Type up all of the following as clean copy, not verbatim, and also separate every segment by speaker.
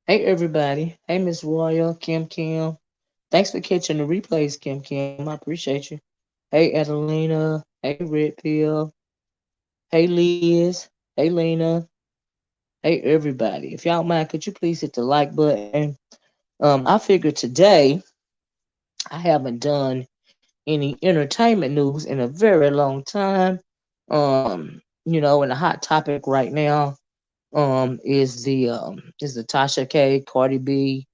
Speaker 1: Hey everybody. Hey Miss Royal, Kim Kim. Thanks for catching the replays, Kim Kim. I appreciate you. Hey Adelina. Hey Red Pill. Hey Liz. Hey Lena. Hey everybody. If y'all mind, could you please hit the like button? I figured today I haven't done any entertainment news in a very long time. And the hot topic right now is the Tasha K, Cardi B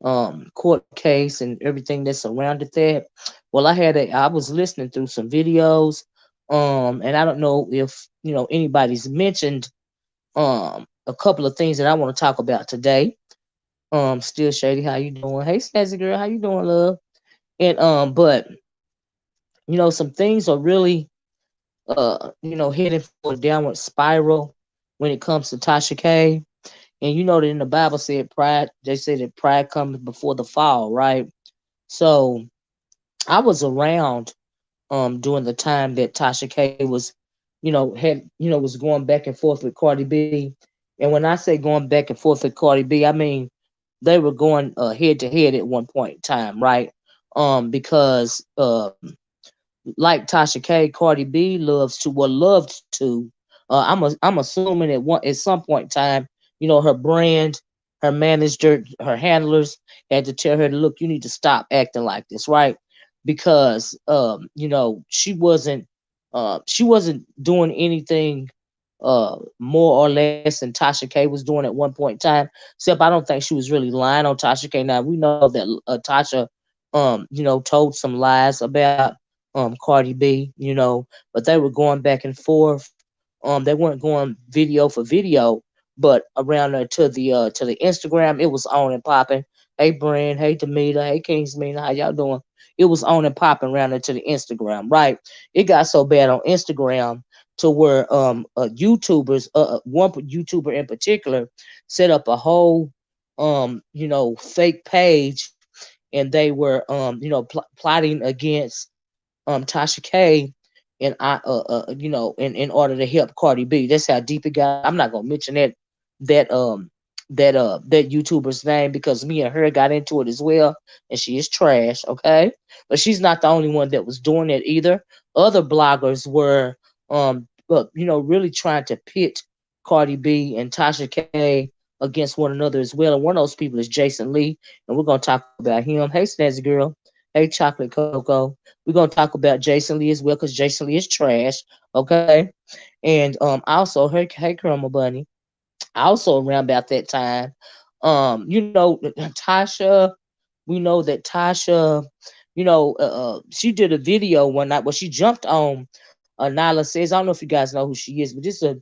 Speaker 1: court case and everything that surrounded that. Well, I was listening through some videos, and I don't know if anybody's mentioned a couple of things that I want to talk about today. Still Shady, how you doing? Hey, Snazzy girl, how you doing, love? And but some things are really heading for a downward spiral when it comes to Tasha K. And you know that in the Bible said pride, they say that pride comes before the fall, right? So I was around during the time that Tasha K was, was going back and forth with Cardi B. And when I say going back and forth with Cardi B, I mean they were going head to head at one point in time, right? Because like Tasha K, Cardi B loved to. I'm assuming at some point in time, her brand, her manager, her handlers had to tell her to look. You need to stop acting like this, right? Because she wasn't doing anything more or less than Tasha K was doing at one point in time. Except I don't think she was really lying on Tasha K. Now we know that Tasha told some lies about Cardi B, but they were going back and forth. They weren't going video for video, but around to the Instagram, it was on and popping. Hey Brand, hey Demeter, hey Kingsman, how y'all doing? It was on and popping around there to the Instagram, right? It got so bad on Instagram to where YouTubers, one YouTuber in particular, set up a whole fake page, and they were plotting against Tasha K and in order to help Cardi B. That's how deep it got. I'm not gonna mention that that YouTuber's name because me and her got into it as well, and she is trash, okay? But she's not the only one that was doing it either. Other bloggers were really trying to pit Cardi B and Tasha K against one another as well. And one of those people is Jason Lee, and we're gonna talk about him. Hey Snazzy girl. Hey Chocolate Coco. We're gonna talk about Jason Lee as well because Jason Lee is trash. Okay. And also hey Caramel Bunny. Also around about that time. Tasha, we know that Tasha, she did a video one night where she jumped on Nyla Says. I don't know if you guys know who she is, but this is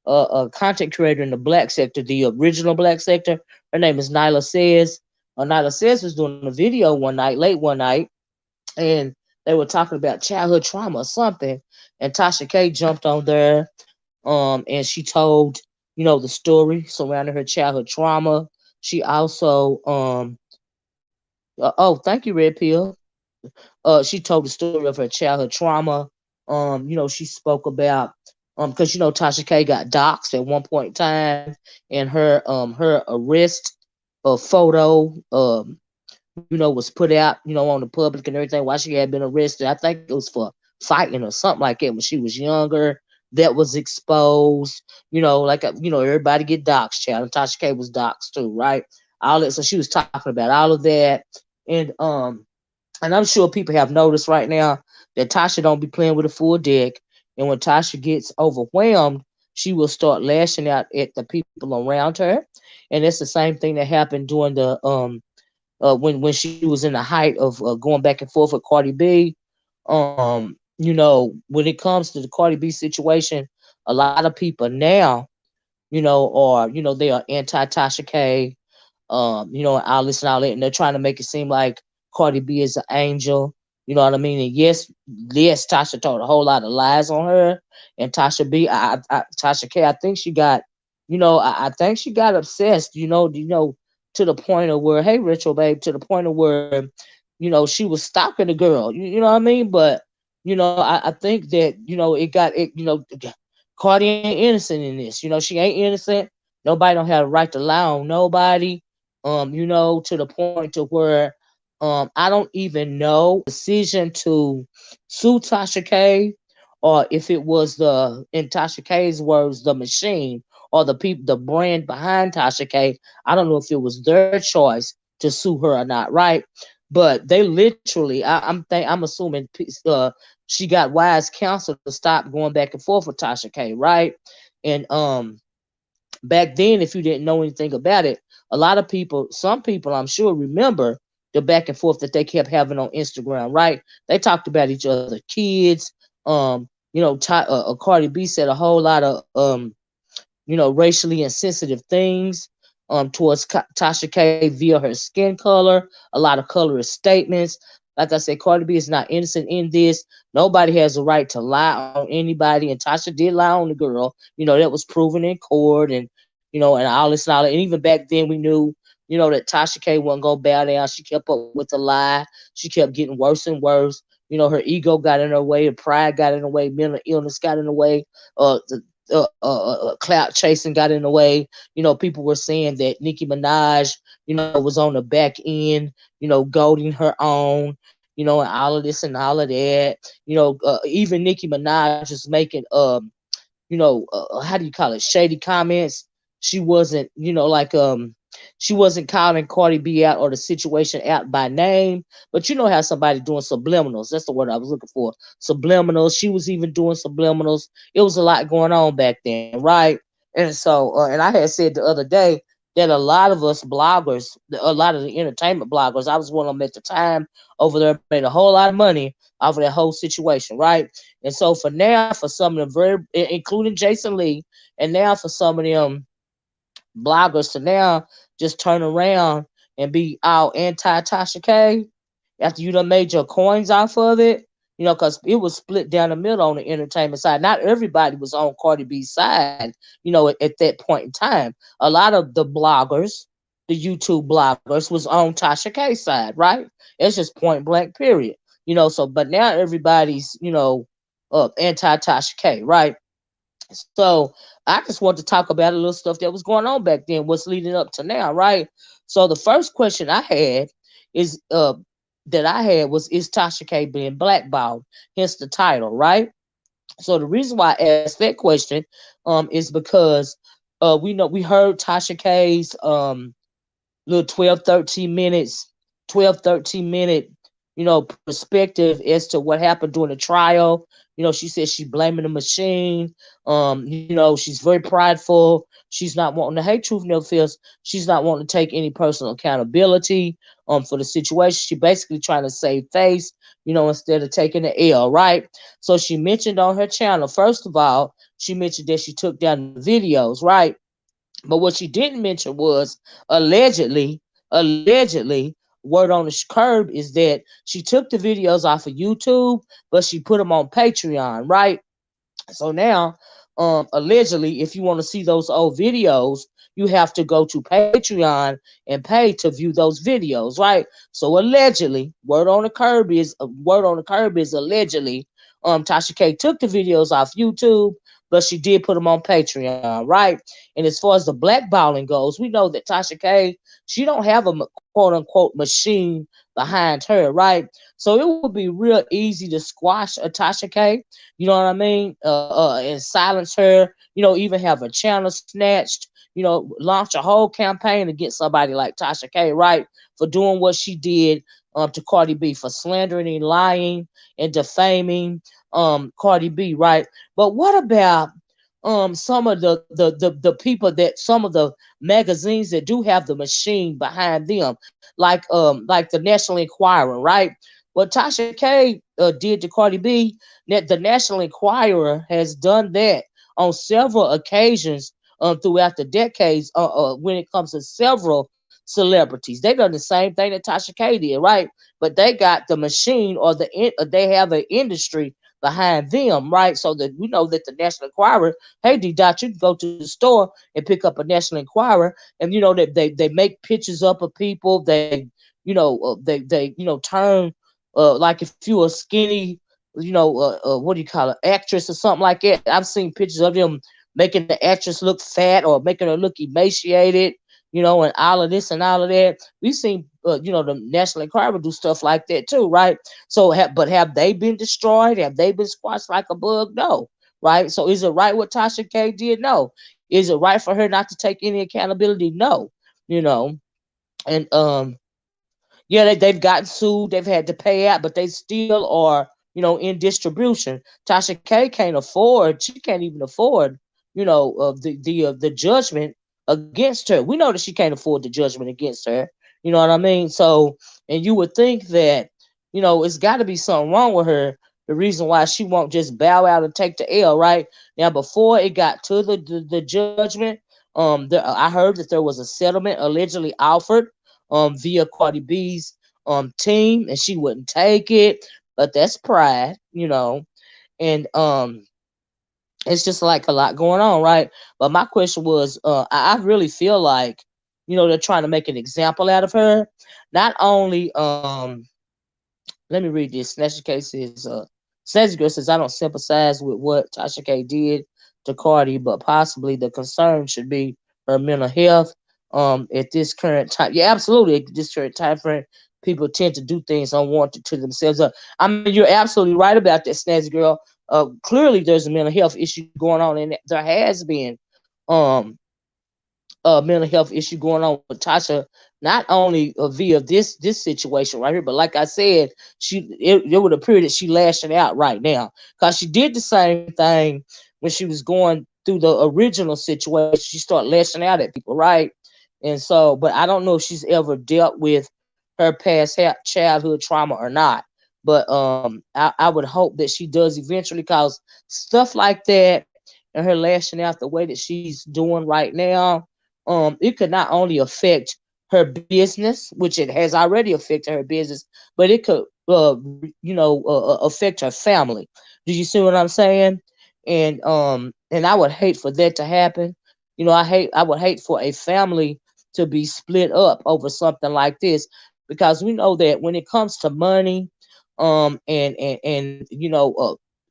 Speaker 1: a content creator in the black sector, the original black sector. Her name is Nyla Says. Nyla Says was doing a video one night, late one night, and they were talking about childhood trauma or something. And Tasha K jumped on there, and she told, the story surrounding her childhood trauma. She also, oh, thank you, Red Pill. She told the story of her childhood trauma. She spoke about, because Tasha K got doxxed at one point in time, and her arrest photo, was put out, on the public and everything while she had been arrested. I think it was for fighting or something like that when she was younger. That was exposed. Everybody get doxxed, child. And Tasha K was doxxed too, right? All that. So she was talking about all of that, and and I'm sure people have noticed right now that Tasha don't be playing with a full deck. And when Tasha gets overwhelmed, she will start lashing out at the people around her. And it's the same thing that happened during the when she was in the height of going back and forth with Cardi B. When it comes to the Cardi B situation, a lot of people now, they are anti Tasha K. All this and all that, and they're trying to make it seem like Cardi B is an angel. You know what I mean? And yes, Tasha told a whole lot of lies on her, and Tasha K. I think she got, I think she got obsessed. To the point of where, hey, Rachel, babe, to the point of where, she was stalking the girl. You know what I mean? But I think that it got it. Cardi ain't innocent in this. She ain't innocent. Nobody don't have a right to lie on nobody. To the point to where I don't even know decision to sue Tasha K, or if it was the, in Tasha K's words, the machine or the people, the brand behind Tasha K. I don't know if it was their choice to sue her or not, right? But they literally, I'm assuming she got wise counsel to stop going back and forth with Tasha K, right? And back then, if you didn't know anything about it, a lot of people, some people I'm sure remember the back and forth that they kept having on Instagram, right? They talked about each other kids. Cardi B said a whole lot of racially insensitive things towards Tasha K via her skin color, a lot of colorist statements. Like I said, Cardi B is not innocent in this. Nobody has a right to lie on anybody, and Tasha did lie on the girl. That was proven in court, and all this and all that. And even back then, we knew, that Tasha K wasn't gonna bow down. She kept up with the lie. She kept getting worse and worse. Her ego got in her way, her pride got in the way, mental illness got in the way, clout chasing got in the way. People were saying that Nicki Minaj, was on the back end, goading her on, and all of this and all of that. Even Nicki Minaj was making how do you call it, shady comments. She wasn't, she wasn't calling Cardi B out or the situation out by name, but you know how somebody doing subliminals. That's the word I was looking for. Subliminals. She was even doing subliminals. It was a lot going on back then, right? And so, and I had said the other day that a lot of us bloggers, a lot of the entertainment bloggers, I was one of them at the time over there, made a whole lot of money off of that whole situation, right? And so for now, for some of them, including Jason Lee, and now for some of them bloggers to now just turn around and be all anti Tasha K after you done made your coins off of it, because it was split down the middle on the entertainment side. Not everybody was on Cardi B's side, at that point in time. A lot of the bloggers, the YouTube bloggers, was on Tasha K's side, right? It's just point blank, period. So, but now everybody's, anti Tasha K, right? So I just want to talk about a little stuff that was going on back then, what's leading up to now, right? So the first question I had is was, is Tasha K being blackballed? Hence the title, right? So the reason why I asked that question is because we heard Tasha K's little 12, 13 minutes, 12, 13 minute, perspective as to what happened during the trial. She said she blaming the machine. She's very prideful. She's not wanting to hate truth never feels. She's not wanting to take any personal accountability for the situation. She basically trying to save face, instead of taking the L, right? So she mentioned on her channel, first of all, she mentioned that she took down the videos, right? But what she didn't mention was allegedly, word on the curb is that she took the videos off of YouTube, but she put them on Patreon, right? So now, allegedly, if you want to see those old videos, you have to go to Patreon and pay to view those videos, right? So allegedly, word on the curb is allegedly, Tasha K took the videos off YouTube, but she did put them on Patreon, right? And as far as the blackballing goes, we know that Tasha K, she don't have a quote unquote machine behind her, right? So it would be real easy to squash a Tasha K, you know what I mean? And silence her, even have a channel snatched, launch a whole campaign against somebody like Tasha K, right? For doing what she did to Cardi B, for slandering and lying and defaming Cardi B, right? But what about some of the people, that some of the magazines that do have the machine behind them, like the National Enquirer, right? What Tasha K did to Cardi B, that the National Enquirer has done that on several occasions throughout the decades when it comes to several celebrities. They done the same thing that Tasha K did, right? But they got the machine, or they have an industry behind them, right? So that we know that the National Enquirer, hey D Dot, you can go to the store and pick up a National Enquirer, and that they make pictures up of people. They turn like if you're a skinny, what do you call it, actress or something like that. I've seen pictures of them making the actress look fat or making her look emaciated. and all of this and all of that. We've seen, the National Enquirer do stuff like that too, right? So, but have they been destroyed? Have they been squashed like a bug? No, right? So, is it right what Tasha K did? No. Is it right for her not to take any accountability? No, you know, and yeah, they've gotten sued, they've had to pay out, but they still are, in distribution. Tasha K can't afford, she can't even afford, the judgment against her. We know that she can't afford the judgment against her. You know what I mean? So, and you would think that, it's got to be something wrong with her. The reason why she won't just bow out and take the L, right? Now, before it got to the judgment, I heard that there was a settlement allegedly offered via Cardi B's team, and she wouldn't take it. But that's pride, and it's just like a lot going on, right? But my question was, I really feel like, they're trying to make an example out of her. Not only, let me read this. Snatcher K says, Snatcher Girl says, I don't sympathize with what Tasha K did to Cardi, but possibly the concern should be her mental health. At this current time, yeah, absolutely. At this current time frame, people tend to do things unwanted to themselves. I mean, you're absolutely right about that, Snatcher Girl. Clearly, there's a mental health issue going on, and there has been. Um, mental health issue going on with Tasha, not only via this situation right here, but like I said, it would appear that she lashing out right now because she did the same thing when she was going through the original situation. She started lashing out at people, right? And so, but I don't know if she's ever dealt with her past childhood trauma or not. But I would hope that she does eventually, because stuff like that and her lashing out the way that she's doing right now, it could not only affect her business, which it has already affected her business, but it could, affect her family. Do you see what I'm saying? And I would hate for that to happen. I would hate for a family to be split up over something like this, because we know that when it comes to money, and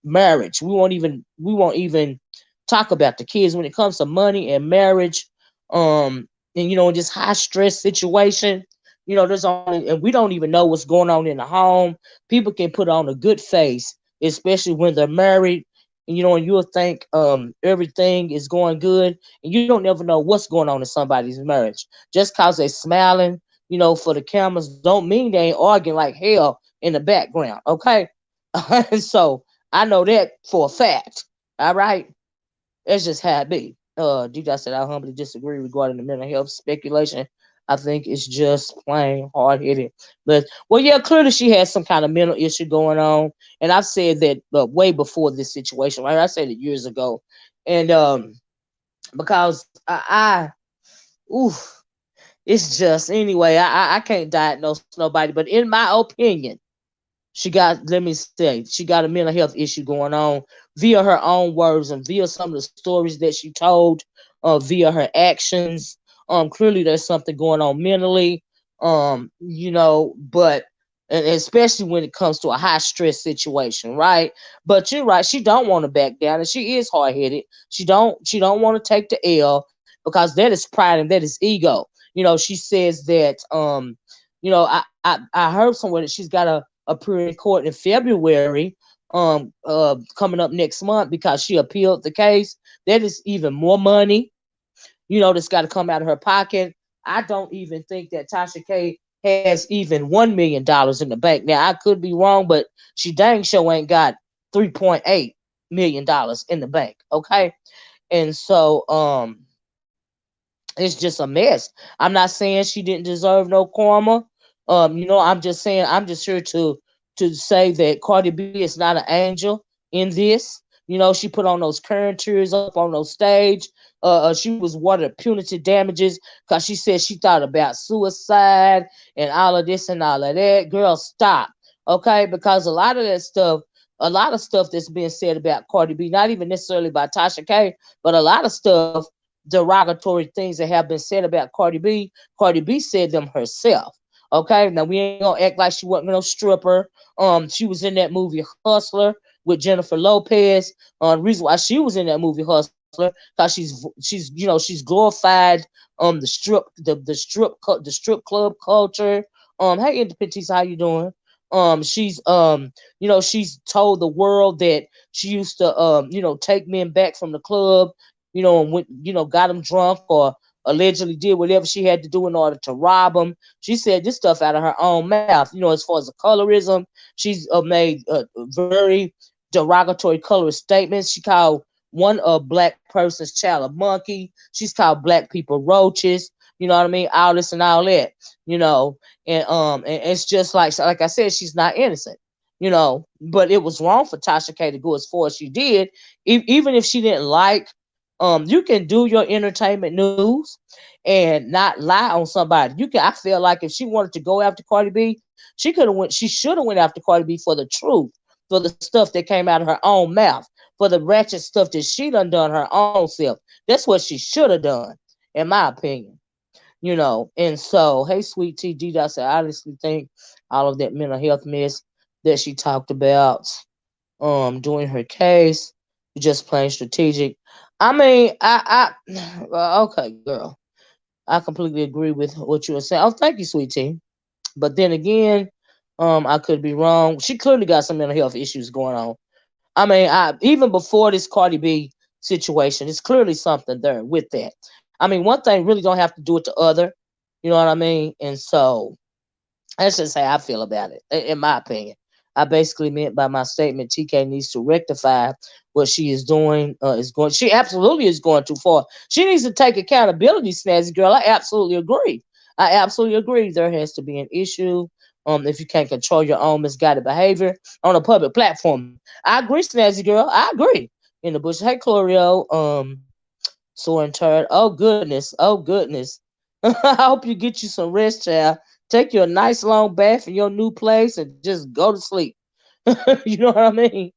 Speaker 1: marriage, we won't even talk about the kids. When it comes to money and marriage, and in this high stress situation, there's only, and we don't even know what's going on in the home. People can put on a good face, especially when they're married, and you'll think everything is going good, and you don't never know what's going on in somebody's marriage. Just cause they smiling, for the cameras, don't mean they ain't arguing like hell in the background. Okay. And so I know that for a fact. All right. That's just how it be. DJ said, I humbly disagree regarding the mental health speculation. I think it's just plain hard headed. But, well, yeah, clearly she has some kind of mental issue going on. And I've said that way before this situation, right? I said it years ago. And because oof, it's just, anyway, I can't diagnose nobody. But in my opinion, let me say, she got a mental health issue going on via her own words and via some of the stories that she told, via her actions. Clearly there's something going on mentally, but, and especially when it comes to a high stress situation, right? But you're right, she don't want to back down, and she is hard headed. She don't want to take the L, because that is pride and that is ego. She says that, I heard somewhere that she's got a appear in court in February, coming up next month, because she appealed the case. That is even more money, that's got to come out of her pocket. I don't even think that Tasha K has even $1 million in the bank. Now I could be wrong, but she dang sure ain't got $3.8 million in the bank. Okay, and so it's just a mess. I'm not saying she didn't deserve no karma. I'm just saying, I'm just here to say that Cardi B is not an angel in this. She put on those current tears up on those stage. She was awarded punitive damages because she said she thought about suicide and all of this and all of that. Girl, stop. Okay, because a lot of stuff that's being said about Cardi B, not even necessarily by Tasha K, but a lot of stuff, derogatory things that have been said about Cardi B. Cardi B said them herself. Okay, now we ain't gonna act like she wasn't no stripper. She was in that movie Hustler with Jennifer Lopez. The reason why she was in that movie Hustler hustler because she's glorified the strip club culture. Hey Independence, how you doing? She's told the world that she used to take men back from the club, and went, got them drunk or allegedly did whatever she had to do in order to rob them. She said this stuff out of her own mouth. As far as the colorism, she's made very derogatory colorist statements. She called one black person's child a monkey. She's called black people roaches. You know what I mean? All this and all that. And it's just like I said, she's not innocent. But it was wrong for Tasha K to go as far as she did, even if she didn't like. You can do your entertainment news and not lie on somebody. I feel like if she wanted to go after Cardi B, she should have went after Cardi B for the truth, for the stuff that came out of her own mouth, for the ratchet stuff that she done her own self. That's what she should have done, in my opinion. And so, hey, sweet T D, I said, I honestly think all of that mental health mess that she talked about, during her case, just plain strategic. I mean, okay, girl, I completely agree with what you were saying. Oh, thank you, sweet T. But then again, I could be wrong. She clearly got some mental health issues going on. I mean, even before this Cardi B situation, it's clearly something there with that. I mean, one thing really don't have to do with the other. You know what I mean? And so that's just how I feel about it, in my opinion. I basically meant by my statement, TK needs to rectify what she is doing. She absolutely is going too far. She needs to take accountability, Snazzy Girl. I absolutely agree. I absolutely agree. There has to be an issue. If you can't control your own misguided behavior on a public platform. I agree, Snazzy Girl. I agree. In the bush. Hey, Chlorio. Sore and tired. Oh goodness. Oh goodness. I hope you get you some rest, child. Take you a nice long bath in your new place and just go to sleep. You know what I mean?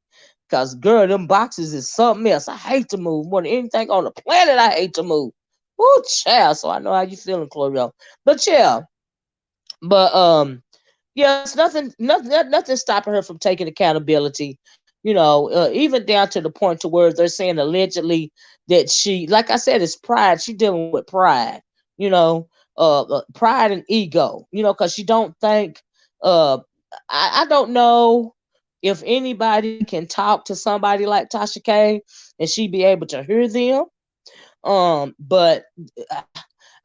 Speaker 1: Cause girl, them boxes is something else. I hate to move more than anything on the planet. I hate to move. Ooh, child. So I know how you feeling, Chlorio. But yeah. But yes, nothing stopping her from taking accountability. Even down to the point to where they're saying allegedly that she, like I said, it's pride. She dealing with pride. Pride and ego. Because she don't think. I don't know if anybody can talk to somebody like Tasha K and she be able to hear them. But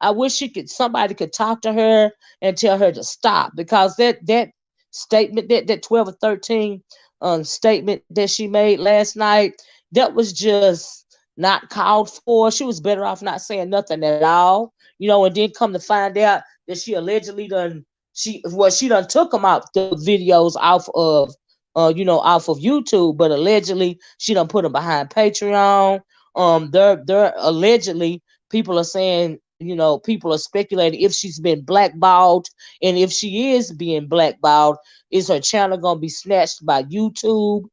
Speaker 1: I wish somebody could talk to her and tell her to stop, because that statement, that 12 or 13 statement that she made last night, that was just not called for. She was better off not saying nothing at all. And then come to find out that she allegedly she done took them out, the videos off of YouTube, but allegedly she done put them behind Patreon. They're allegedly, people are saying, people are speculating if she's been blackballed, and if she is being blackballed, is her channel gonna be snatched by YouTube?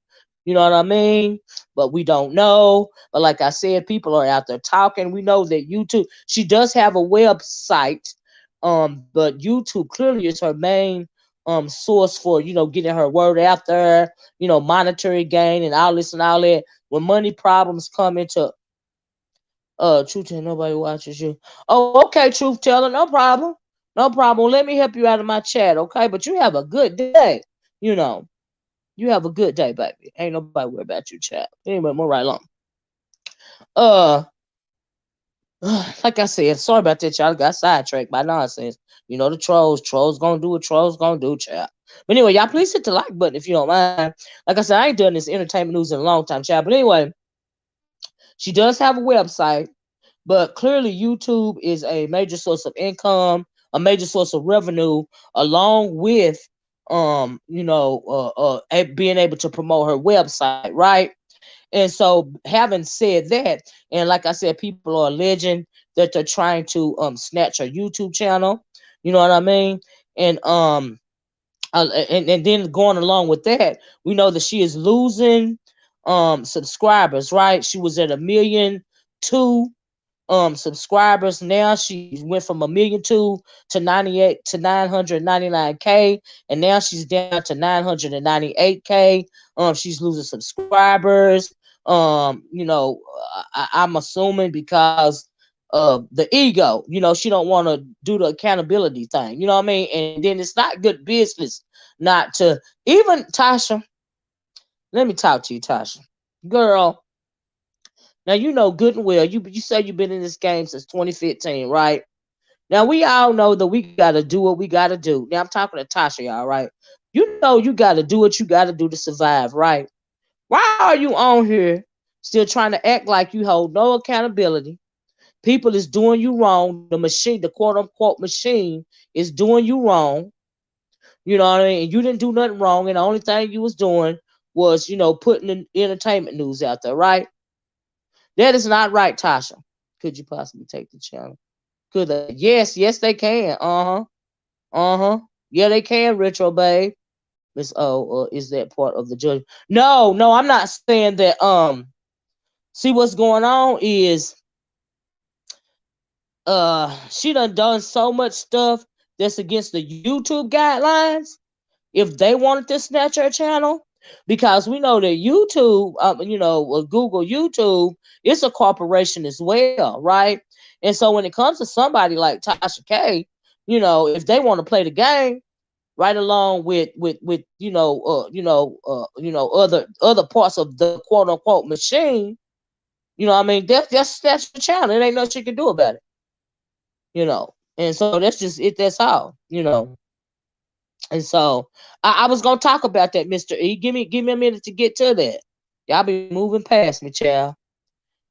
Speaker 1: You know what I mean? But we don't know. But like I said, people are out there talking. We know that YouTube, she does have a website, but YouTube clearly is her main source for, getting her word out there, monetary gain and all this and all that. When money problems come into truth teller, nobody watches you. Oh, okay, truth teller, no problem. No problem. Let me help you out of my chat, okay? But you have a good day. You know, you have a good day, baby. Ain't nobody worry about you, chat. Anyway, move right along. Uh, like I said, sorry about that, y'all. Got sidetracked by nonsense. The trolls. Trolls gonna do what trolls gonna do, chat. But anyway, y'all, please hit the like button if you don't mind. Like I said, I ain't done this entertainment news in a long time, chat. But anyway, she does have a website. But clearly, YouTube is a major source of income, a major source of revenue, along with being able to promote her website, right? And so, having said that, and like I said, people are alleging that they're trying to snatch her YouTube channel. You know what I mean? And then going along with that, we know that she is losing subscribers, right? She was at 1,000,002 subscribers. Now she went from 1,000,002 to 999K, and now she's down to 998K. She's losing subscribers. You know, I'm assuming because of the ego. You know, she don't want to do the accountability thing. You know what I mean? And then it's not good business not to even Tasha. Let me talk to you, Tasha. Girl, now you know good and well. You say you've been in this game since 2015, right? Now we all know that we gotta do what we gotta do. Now I'm talking to Tasha, y'all, right? You know you gotta do what you gotta do to survive, right? Why are you on here still trying to act like you hold no accountability? People is doing you wrong. The machine, the quote unquote machine, is doing you wrong. You know what I mean? And you didn't do nothing wrong, and the only thing you was doing was, you know, putting the entertainment news out there, right? That is not right, Tasha. Could you possibly take the channel? Could they? Yes, they can. Uh-huh. Yeah, they can, retro babe. Miss O, is that part of the judge? No, I'm not saying that. See what's going on is she done so much stuff that's against the YouTube guidelines. If they wanted to snatch her channel, because we know that YouTube, you know, Google YouTube, it's a corporation as well, right? And so when it comes to somebody like Tasha K, you know, if they want to play the game right along with other parts of the quote unquote machine, you know, what I mean, that's the channel. It ain't nothing she can do about it, you know. And so that's just it. That's all, you know. And so I was gonna talk about that, Mr. E. Give me a minute to get to that. Y'all be moving past me, child.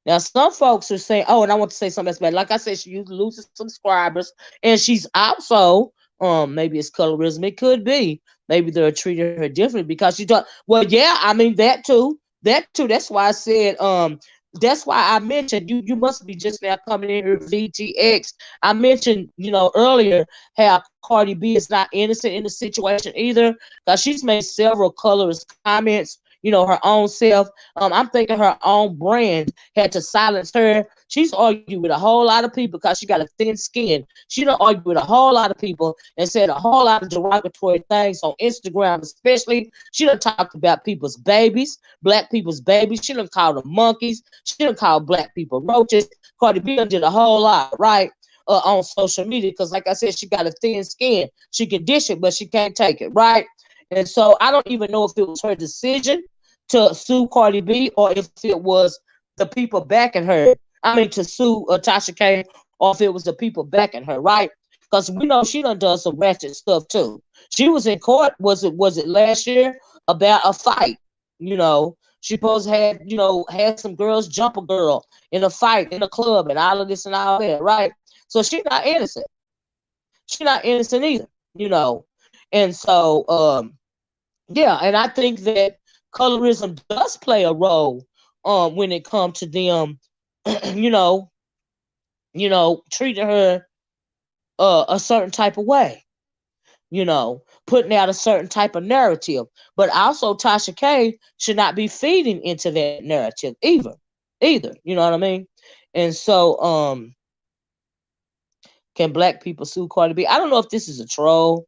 Speaker 1: Now some folks are saying, oh, and I want to say something else bad. Like I said, she loses subscribers, and she's also maybe it's colorism. It could be. Maybe they're treating her differently because she don't. Well, yeah, I mean that too. That too. That's why I said that's why I mentioned you must be just now coming in here, VTX. I mentioned, you know, earlier how Cardi B is not innocent in the situation either, because she's made several colorist comments, you know, her own self. I'm thinking her own brand had to silence her. She's argued with a whole lot of people because she got a thin skin. She done argued with a whole lot of people and said a whole lot of derogatory things on Instagram, especially. She done talked about people's babies, black people's babies. She done called them monkeys. She done called black people roaches. Cardi B done did a whole lot, right? On social media, because like I said, she got a thin skin. She can dish it, but she can't take it, right? And so I don't even know if it was her decision to sue Cardi B or if it was the people backing her. I mean, to sue Tasha K, or if it was the people backing her, right? Because we know she done some ratchet stuff too. She was in court. Was it last year about a fight? You know, she supposed to had, you know, had some girls jump a girl in a fight in a club and all of this and all that, right? So she's not innocent. She's not innocent either, you know. And so yeah, and I think that colorism does play a role when it comes to them, you know, treating her a certain type of way, you know, putting out a certain type of narrative. But also Tasha K should not be feeding into that narrative either. You know what I mean? And so can black people sue Cardi B? I don't know if this is a troll.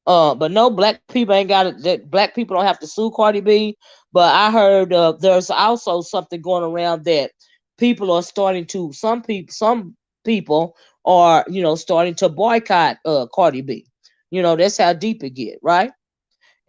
Speaker 1: But no, black people ain't got it. That black people don't have to sue Cardi B. But I heard there's also something going around that people are starting to. Some people are, you know, starting to boycott Cardi B. You know, that's how deep it get, right?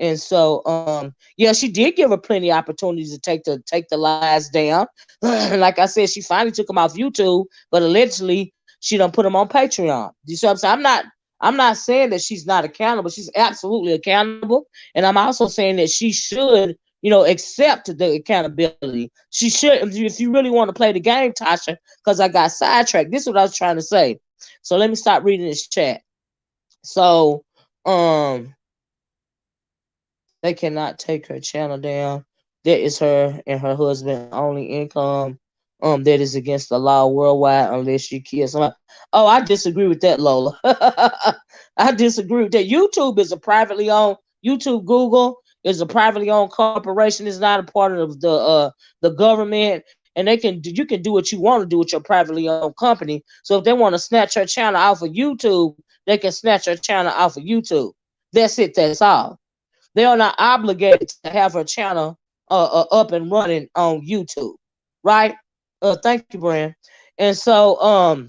Speaker 1: And so, yeah, she did give her plenty of opportunities to take the lies down. Like I said, she finally took them off YouTube, but allegedly she done put them on Patreon. You see what I'm saying? I'm not saying that she's not accountable. She's absolutely accountable, and I'm also saying that she should, you know, accept the accountability. She should, if you really want to play the game, Tasha. Because I got sidetracked. This is what I was trying to say. So let me stop reading this chat. So, they cannot take her channel down. That is her and her husband only income. That is against the law worldwide unless she kills somebody. Oh, I disagree with that, Lola. I disagree with that. YouTube is a privately owned. Google is a privately owned corporation. It's not a part of the government, and you can do what you want to do with your privately owned company. So if they want to snatch her channel off of YouTube, they can snatch her channel off of YouTube. That's it. That's all. They are not obligated to have her channel up and running on YouTube. right? Thank you, Brand. And so,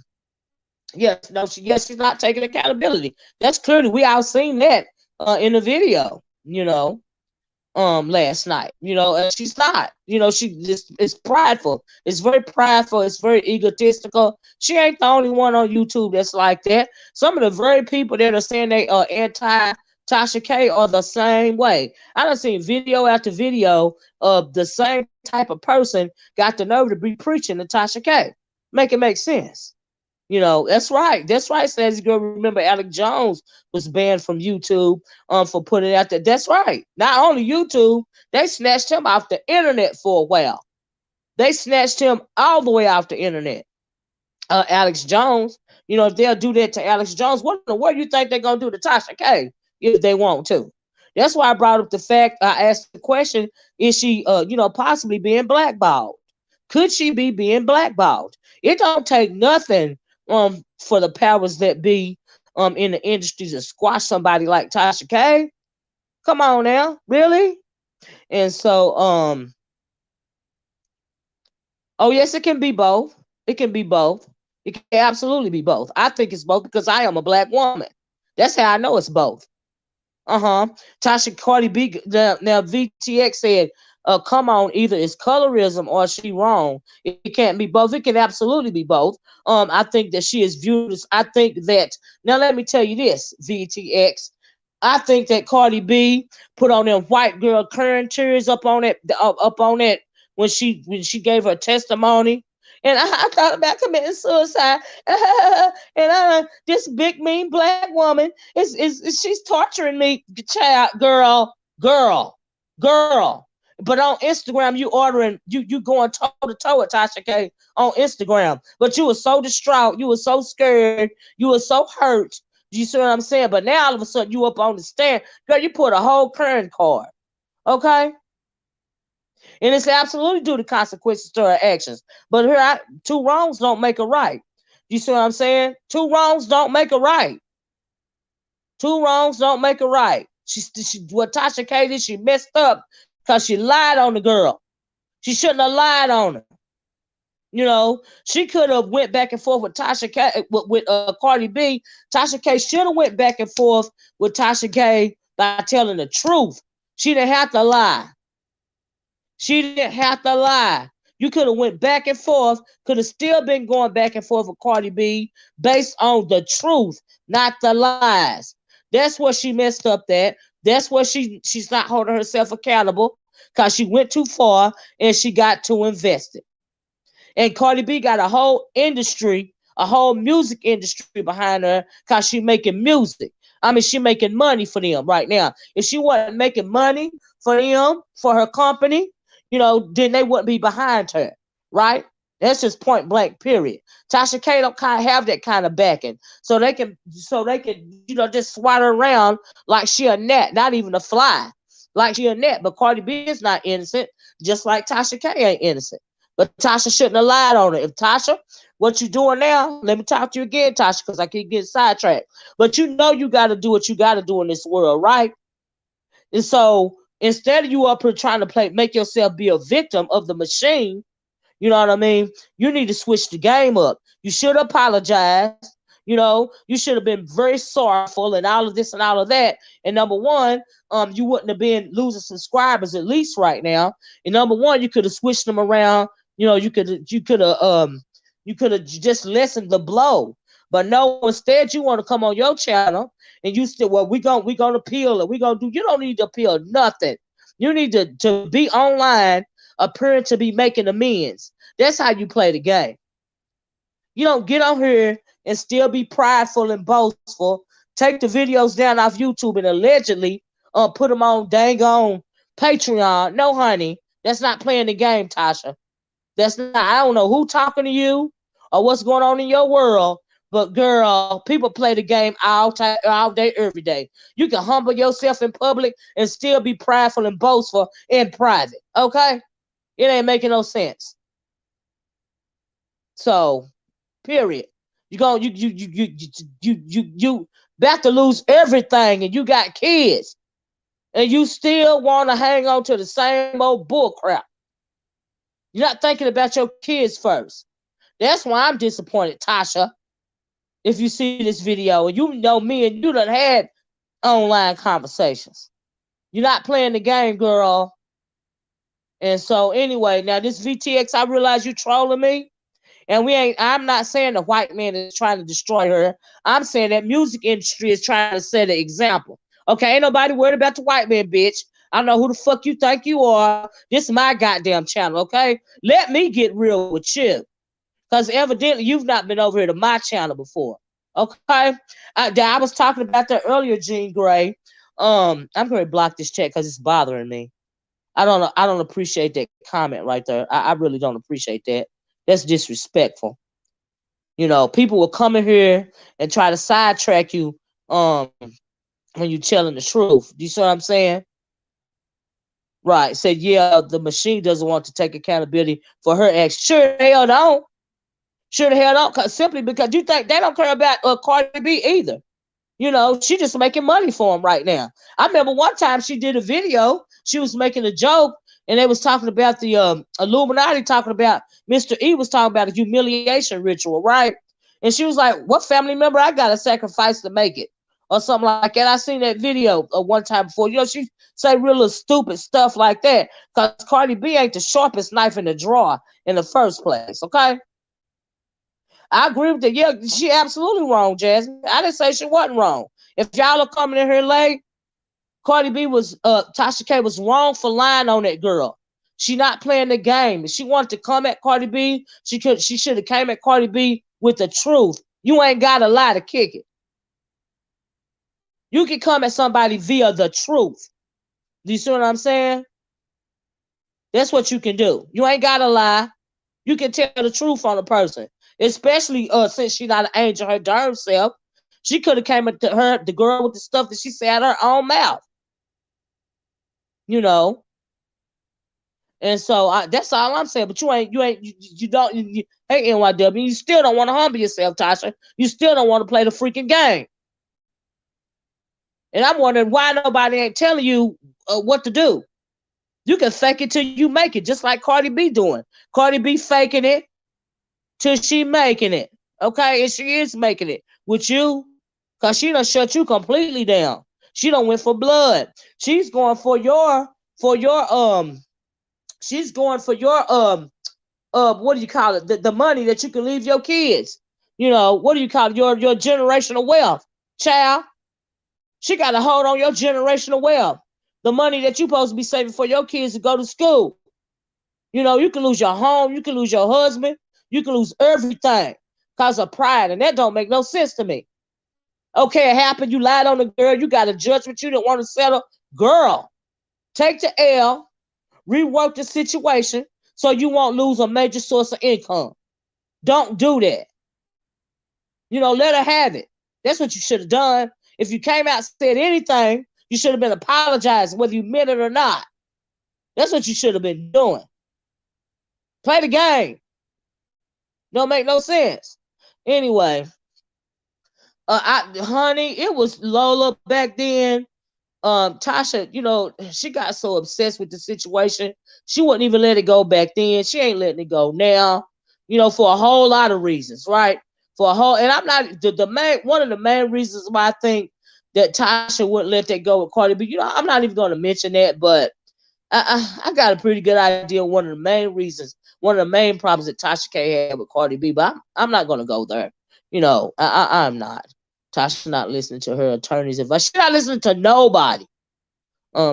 Speaker 1: yes, no, yes, she's not taking accountability. That's clearly we all seen that in the video, last night, and she's not, she just is prideful. It's very prideful. It's very egotistical. She ain't the only one on YouTube that's like that. Some of the very people that are saying they are anti Tasha K are the same way. I done seen video after video of the same type of person got the nerve to be preaching to Tasha K. Make it make sense. That's right. That's right, says girl. Remember, Alex Jones was banned from YouTube for putting it out there. That's right. Not only YouTube, they snatched him off the internet for a while. They snatched him all the way off the internet. Alex Jones, if they'll do that to Alex Jones, what in the world do you think they're gonna do to Tasha K if they want to? That's why I brought up the fact. I asked the question: is she, possibly being blackballed? Could she be being blackballed? It don't take nothing for the powers that be in the industry to squash somebody like Tasha K. Come on now, really? And so oh yes, it can be both. It can be both. It can absolutely be both. I think it's both because I am a black woman. That's how I know it's both. Uh-huh. Tasha Cardi B now VTX said, come on, either it's colorism or she wrong. It can't be both. It can absolutely be both. I think that she is viewed as I think that now let me tell you this, VTX. I think that Cardi B put on them white girl current tears up on it when she gave her testimony. And I thought about committing suicide. And this big mean black woman is she's torturing me, child, girl. But on Instagram, you going toe to toe with Tasha K on Instagram. But you were so distraught, you were so scared, you were so hurt. You see what I'm saying? But now all of a sudden you up on the stand, girl. You put a whole current card, okay? And it's absolutely due to consequences to her actions. But two wrongs don't make a right. You see what I'm saying? Two wrongs don't make a right. Two wrongs don't make a right. What Tasha K did, she messed up because she lied on the girl. She shouldn't have lied on her. She could have went back and forth with Tasha K with Cardi B. Tasha K should have went back and forth with Tasha K by telling the truth. She didn't have to lie. She didn't have to lie. You could have went back and forth, could have still been going back and forth with Cardi B based on the truth, not the lies. That's where she messed up at. That's where she's not holding herself accountable because she went too far and she got too invested. And Cardi B got a whole industry, a whole music industry behind her because she making music. I mean, she making money for them right now. If she wasn't making money for them, for her company, then they wouldn't be behind her, right? That's just point blank, period. Tasha K don't kind of have that kind of backing. So they can, just swat her around like she a gnat, not even a fly, like she a gnat. But Cardi B is not innocent, just like Tasha K ain't innocent. But Tasha shouldn't have lied on her. If Tasha, what you doing now? Let me talk to you again, Tasha, because I keep getting sidetracked. But you got to do what you got to do in this world, right? And so instead of you up here trying to make yourself be a victim of the machine, you know what I mean? You need to switch the game up. You should apologize. You should have been very sorrowful and all of this and all of that. And number one, you wouldn't have been losing subscribers at least right now. And number one, you could have switched them around. You could have just lessened the blow. But no, instead you want to come on your channel and you still, well, we gonna appeal, and we gonna do. You don't need to appeal nothing. You need to be online, appearing to be making amends. That's how you play the game. You don't get on here and still be prideful and boastful. Take the videos down off YouTube and allegedly put them on dang on Patreon. No, honey, that's not playing the game, Tasha. That's not. I don't know who talking to you or what's going on in your world, but girl, people play the game all day, every day. You can humble yourself in public and still be prideful and boastful in private. Okay, it ain't making no sense. So, period. You about to lose everything, and you got kids, and you still want to hang on to the same old bull crap. You're not thinking about your kids first. That's why I'm disappointed, Tasha. If you see this video, and you know me and you done had online conversations. You're not playing the game, girl. And so anyway, now this VTX, I realize you trolling me. And I'm not saying the white man is trying to destroy her. I'm saying that music industry is trying to set an example. Okay, ain't nobody worried about the white man, bitch. I know who the fuck you think you are. This is my goddamn channel, okay? Let me get real with you. Because evidently you've not been over here to my channel before. Okay? I was talking about that earlier, Jean Grey. I'm going to block this chat because it's bothering me. I don't appreciate that comment right there. I really don't appreciate that. That's disrespectful. You know, people will come in here and try to sidetrack you when you're telling the truth. Do you see what I'm saying? Right. Said, yeah, the machine doesn't want to take accountability for her acts. Sure the hell don't. Sure the hell don't. Simply because you think they don't care about Cardi B either. You know, she just making money for him right now. I remember one time she did a video. She was making a joke, and they was talking about the Illuminati, talking about Mr. E was talking about a humiliation ritual, right? And she was like, what family member I got to sacrifice to make it? Or something like that. I seen that video one time before. You know, she say real stupid stuff like that because Cardi B ain't the sharpest knife in the drawer in the first place, okay? I agree with that. Yeah, she absolutely wrong, Jasmine. I didn't say she wasn't wrong. If y'all are coming in here late, Cardi B was Tasha K was wrong for lying on that girl. She not playing the game. If she wanted to come at Cardi B, she should have came at Cardi B with the truth. You ain't gotta lie to kick it. You can come at somebody via the truth. Do you see what I'm saying? That's what you can do. You ain't gotta lie. You can tell the truth on a person. Especially since she not an angel her darn self. She could have came at the girl with the stuff that she said out her own mouth. You know. And so that's all I'm saying. But you don't, hey, NYW, you still don't want to humble yourself, Tasha. You still don't want to play the freaking game. And I'm wondering why nobody ain't telling you what to do. You can fake it till you make it, just like Cardi B doing. Cardi B faking it till she making it. Okay, and she is making it with you, cause she done shut you completely down. She done went for blood. She's going for your she's going for your what do you call it? The money that you can leave your kids. You know, what do you call it? Your generational wealth, child. She got a hold on your generational wealth. The money that you supposed to be saving for your kids to go to school. You know, you can lose your home, you can lose your husband, you can lose everything because of pride, and that don't make no sense to me. Okay, it happened. You lied on the girl. You got a judgment. You didn't want to settle. Girl, take the L, rework the situation so you won't lose a major source of income. Don't do that. You know, let her have it. That's what you should have done. If you came out and said anything, you should have been apologizing, whether you meant it or not. That's what you should have been doing. Play the game. Don't make no sense. Anyway, honey, it was Lola back then. Tasha, you know, she got so obsessed with the situation, she wouldn't even let it go back then. She ain't letting it go now, you know, for a whole lot of reasons, right? For a whole, and I'm not the main one of the main reasons why I think that Tasha wouldn't let that go with Cardi B. You know, I'm not even going to mention that, but I got a pretty good idea. One of the main reasons, one of the main problems that Tasha K had with Cardi B, but I'm not going to go there. You know, I'm not. Tasha not listening to her attorney's advice. She's not listening to nobody.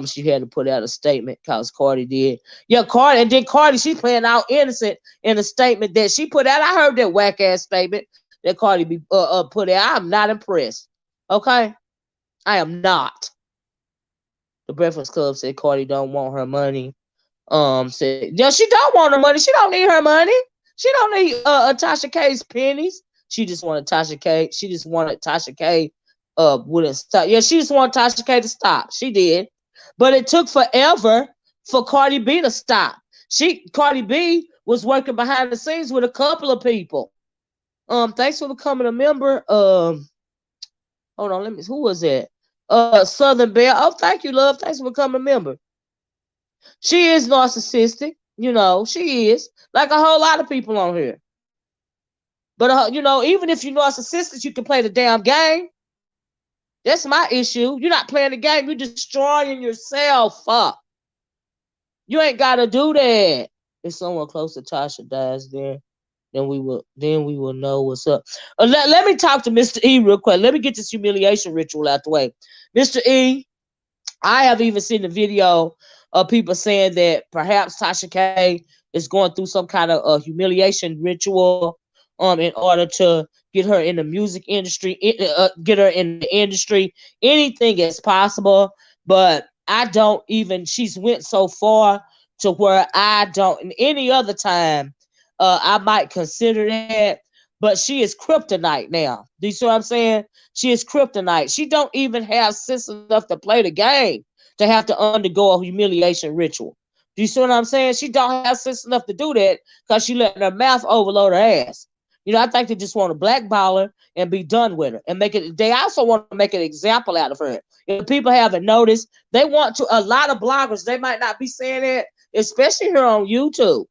Speaker 1: She had to put out a statement because Cardi did. Yeah, Cardi, and then Cardi, she's playing out innocent in a statement that she put out. I heard that whack ass statement that Cardi B put out. I'm not impressed. Okay, I am not. The Breakfast Club said Cardi don't want her money. Said yeah, she don't want her money. She don't need her money. She don't need Tasha K's pennies. She just wanted Tasha K. She just wanted Tasha K. Wouldn't stop. Yeah, she just wanted Tasha K to stop. She did, but it took forever for Cardi B to stop. Cardi B was working behind the scenes with a couple of people. Thanks for becoming a member. Hold on, who was that? Southern Belle. Oh, thank you, love. Thanks for becoming a member. She is narcissistic. You know, she is like a whole lot of people on here. But you know, even if you know it's assistance, you can play the damn game. That's my issue. You're not playing the game. You're destroying yourself. You ain't gotta do that. If someone close to Tasha dies there, then we will know what's up. Let me talk to Mr. E real quick. Let me get this humiliation ritual out the way. Mr. E, I have even seen the video of people saying that perhaps Tasha K is going through some kind of humiliation ritual in order to get her in the music industry, get her in the industry. Anything is possible, but I don't even. She's went so far to where I don't. In any other time, I might consider that. But she is kryptonite now. Do you see what I'm saying? She is kryptonite. She don't even have sense enough to play the game to have to undergo a humiliation ritual. Do you see what I'm saying? She don't have sense enough to do that because she letting her mouth overload her ass. You know, I think they just want to blackball her and be done with her and make it. They also want to make an example out of her. If people haven't noticed, they want to. A lot of bloggers, they might not be saying it, especially here on YouTube.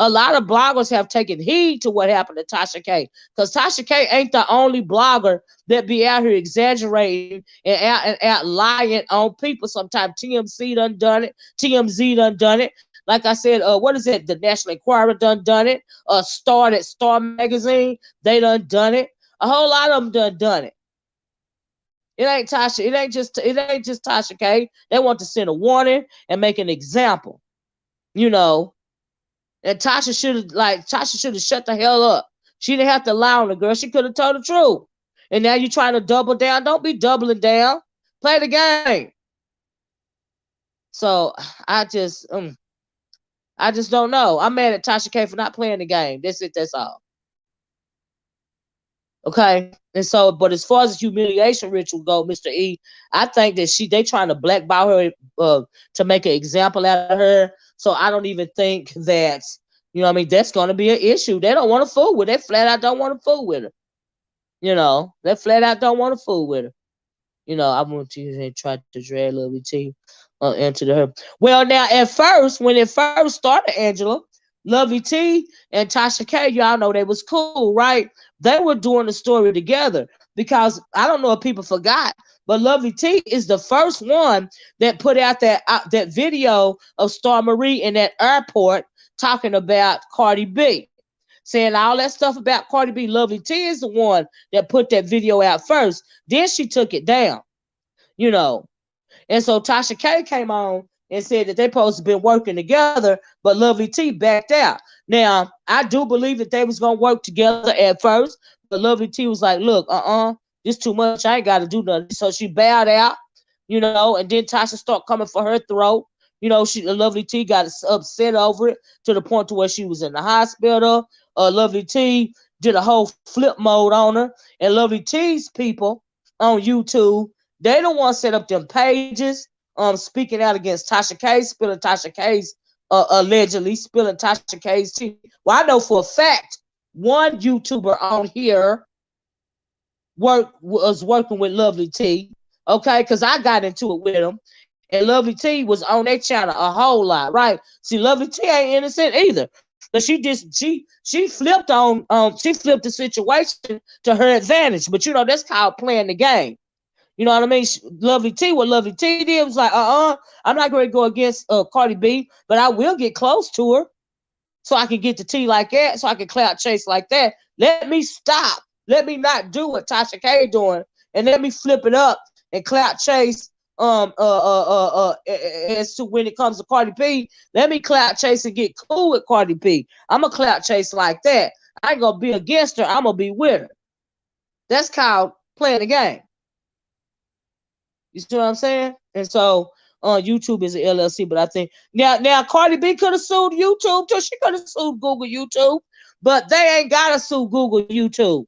Speaker 1: A lot of bloggers have taken heed to what happened to Tasha K. Because Tasha K ain't the only blogger that be out here exaggerating and out lying on people. Sometimes TMZ done it. TMZ done it. Like I said, what is it? The National Enquirer done it. Star Magazine, they done it. A whole lot of them done it. It ain't Tasha. It ain't just Tasha K. They want to send a warning and make an example. You know, and Tasha should have shut the hell up. She didn't have to lie on the girl. She could have told the truth. And now you're trying to double down. Don't be doubling down. Play the game. So I just don't know. I'm mad at Tasha K for not playing the game. That's it. That's all. Okay. And so, but as far as the humiliation ritual go, Mr. E, I think that they trying to blackball her to make an example out of her. So I don't even think that, you know what I mean, that's going to be an issue. They don't want to fool with her. They flat out don't want to fool with her. You know, they flat out don't want to fool with her. You know, I want to try to drag Lovely T into her. Well, now at first, when it first started, Angela, Lovely T and Tasha K, y'all know they was cool, right? They were doing the story together because I don't know if people forgot, but Lovely T is the first one that put out that video of Star Marie in that airport talking about Cardi B, saying all that stuff about Cardi B. Lovely T is the one that put that video out first. Then she took it down, you know. And so Tasha K came on and said that they supposed to been working together, but Lovely T backed out. Now, I do believe that they was gonna work together at first, but Lovely T was like, look, this too much. I ain't gotta do nothing. So she bowed out, you know, and then Tasha started coming for her throat. You know, Lovely T got upset over it to the point to where she was in the hospital. Lovely T did a whole flip mode on her, and Lovely T's people on YouTube, they don't want to set up them pages, speaking out against Tasha K, spilling Tasha K's, allegedly spilling Tasha K's tea. Well, I know for a fact one YouTuber on here was working with Lovely T, okay, because I got into it with him, and Lovely T was on their channel a whole lot, right? See, Lovely T ain't innocent either. But she flipped the situation to her advantage. But you know, that's called playing the game. You know what I mean? What Lovely T did was like, I'm not going to go against Cardi B, but I will get close to her so I can get the tea like that, so I can clout chase like that. Let me stop. Let me not do what Tasha K doing, and let me flip it up and clout chase. As to when it comes to Cardi B, let me clout chase and get cool with Cardi B. I'm a clout chase like that. I ain't gonna be against her. I'm gonna be with her. That's called playing the game. You see what I'm saying? And so YouTube is an LLC, but I think now Cardi B could have sued YouTube too. She could have sued Google YouTube, but they ain't gotta sue Google YouTube.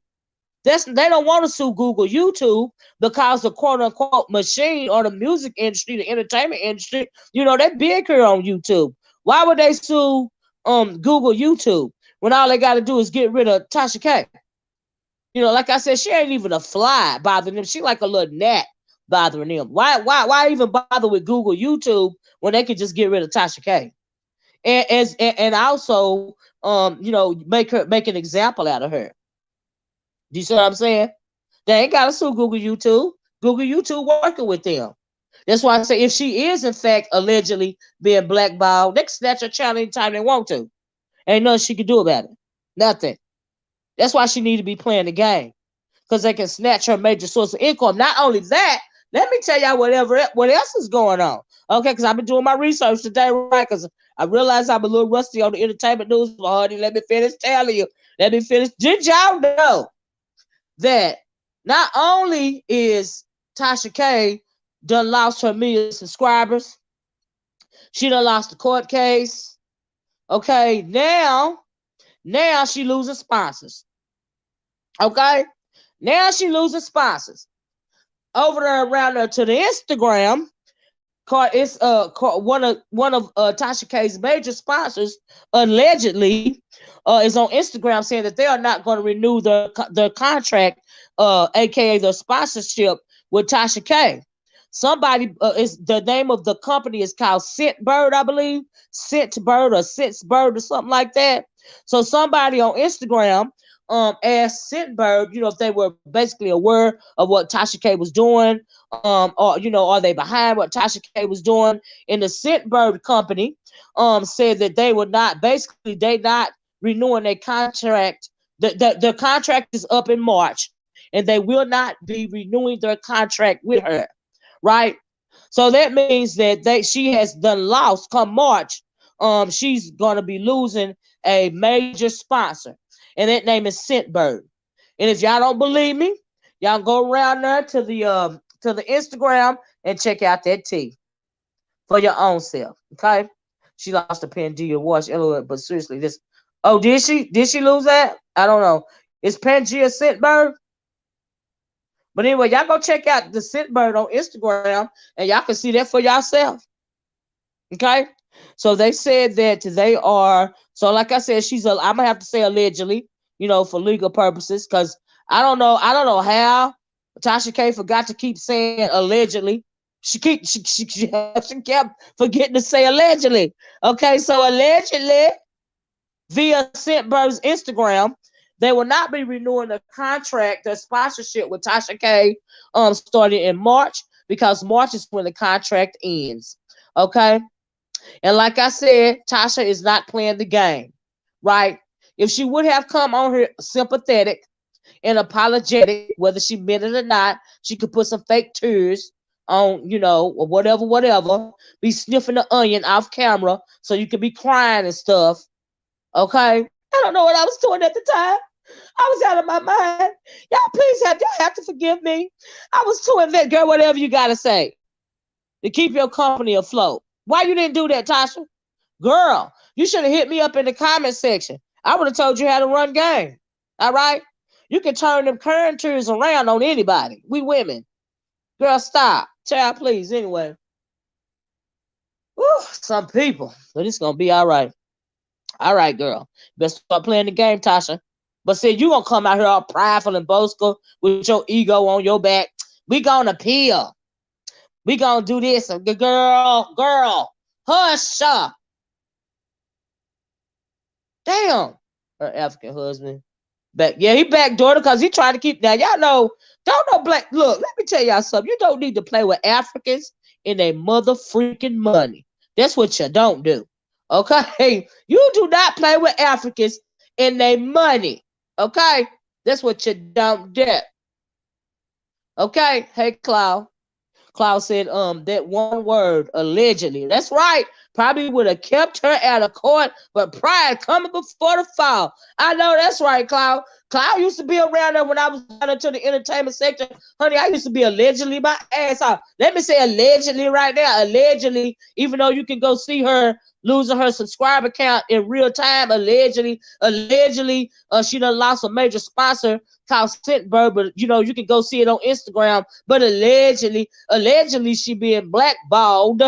Speaker 1: They don't want to sue Google YouTube because the quote unquote machine or the music industry, the entertainment industry, you know, they big here on YouTube. Why would they sue Google YouTube when all they got to do is get rid of Tasha K? You know, like I said, she ain't even a fly bothering them. She like a little gnat bothering them. Why even bother with Google YouTube when they could just get rid of Tasha K? and also make an example out of her. Do you see what I'm saying? They ain't got to sue Google YouTube. Google YouTube working with them. That's why I say if she is in fact allegedly being blackballed, they can snatch her channel anytime they want to. Ain't nothing she can do about it. Nothing. That's why she need to be playing the game. Because they can snatch her major source of income. Not only that, let me tell y'all what else is going on. Okay, because I've been doing my research today, right? Because I realize I'm a little rusty on the entertainment news, but honey, let me finish telling you. Let me finish. Did y'all know that not only is Tasha K done lost her million subscribers, she done lost the court case. Okay, now she losing sponsors. Okay, now she losing sponsors. Over there around there to the Instagram, it's one of Tasha K's major sponsors allegedly is on Instagram saying that they are not going to renew their contract, aka their sponsorship with Tasha K. Somebody is the name of the company is called Scentbird, I believe, Scentbird or Scentbird or something like that. So somebody on Instagram asked Scentbird, if they were basically aware of what Tasha K was doing, or are they behind what Tasha K was doing? And the Scentbird company said that they were not, basically they not renewing their contract. The contract is up in March, and they will not be renewing their contract with her, right? So that means that she has done lost come March. She's gonna be losing a major sponsor, and that name is Scentbird. And if y'all don't believe me, y'all go around there to the Instagram and check out that tea for your own self. Okay, she lost a Pangea watch, but seriously, this. Oh, did she? Did she lose that? I don't know. Is Pangea Scentbird? But anyway, y'all go check out the Scentbird on Instagram, and y'all can see that for yourself. Okay, so they said that they are. So like I said, I'm gonna have to say allegedly, for legal purposes, because I don't know how Tasha K forgot to keep saying allegedly. She kept forgetting to say allegedly. Okay, so allegedly via Scentbird's Instagram, they will not be renewing the contract, the sponsorship with Tasha K, starting in March, because March is when the contract ends. Okay. And like I said, Tasha is not playing the game, right? If she would have come on here sympathetic and apologetic, whether she meant it or not, she could put some fake tears on, or whatever, be sniffing the onion off camera so you could be crying and stuff. Okay? I don't know what I was doing at the time. I was out of my mind. Y'all have to forgive me. I was too invested. Girl, whatever you got to say to keep your company afloat. Why you didn't do that, Tasha? Girl, you should have hit me up in the comment section. I would have told you how to run game. All right? You can turn them current tears around on anybody. We women. Girl, stop. Child, please. Anyway. Whew, some people. But it's going to be all right. All right, girl. Best start playing the game, Tasha. But see, you going to come out here all prideful and boastful with your ego on your back. We going to appeal. We going to do this. Girl. Hush up. Damn. Her African husband. He backdoored because he tried to keep. Now, y'all know, don't know black. Look, let me tell y'all something. You don't need to play with Africans in their mother freaking money. That's what you don't do. Okay? You do not play with Africans in their money. Okay? That's what you don't do. Okay? Hey, Cloud. Cloud said, that one word, allegedly. That's right. Probably would have kept her out of court, but pride coming before the fall. I know that's right, Cloud. Cloud used to be around there when I was down into the entertainment sector. Honey, I used to be allegedly my ass off. Let me say allegedly right now. Allegedly, even though you can go see her losing her subscriber count in real time, allegedly, she done lost a major sponsor called Scentbird, but you can go see it on Instagram. But allegedly, she being blackballed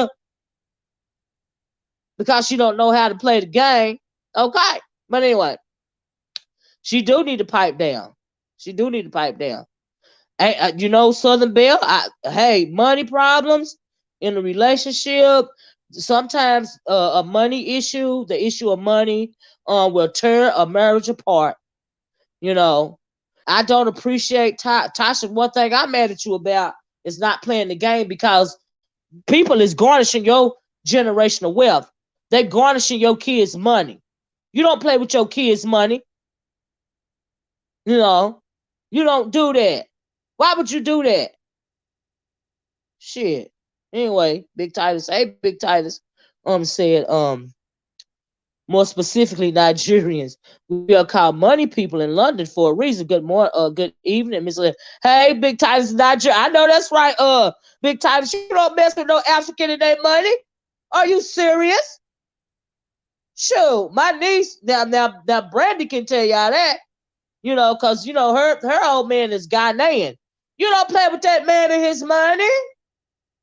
Speaker 1: because she don't know how to play the game. Okay, but anyway, she do need to pipe down. Hey, Southern Belle. Hey, money problems in a relationship. Sometimes a money issue, the issue of money, will tear a marriage apart. You know, I don't appreciate Tasha. One thing I'm mad at you about is not playing the game, because people is garnishing your generational wealth. They garnishing your kids' money. You don't play with your kids' money. You know, you don't do that. Why would you do that? Shit. Anyway, Big Titus. Hey, Big Titus. Said more specifically Nigerians. We are called money people in London for a reason. Good morning, good evening, Miss Lynn. Hey, Big Titus, Nigeria. I know that's right. Big Titus, you don't mess with no African in their money. Are you serious? Shoot, my niece now Brandy can tell y'all that. You know, cause you know her old man is Ghanaian. You don't play with that man and his money.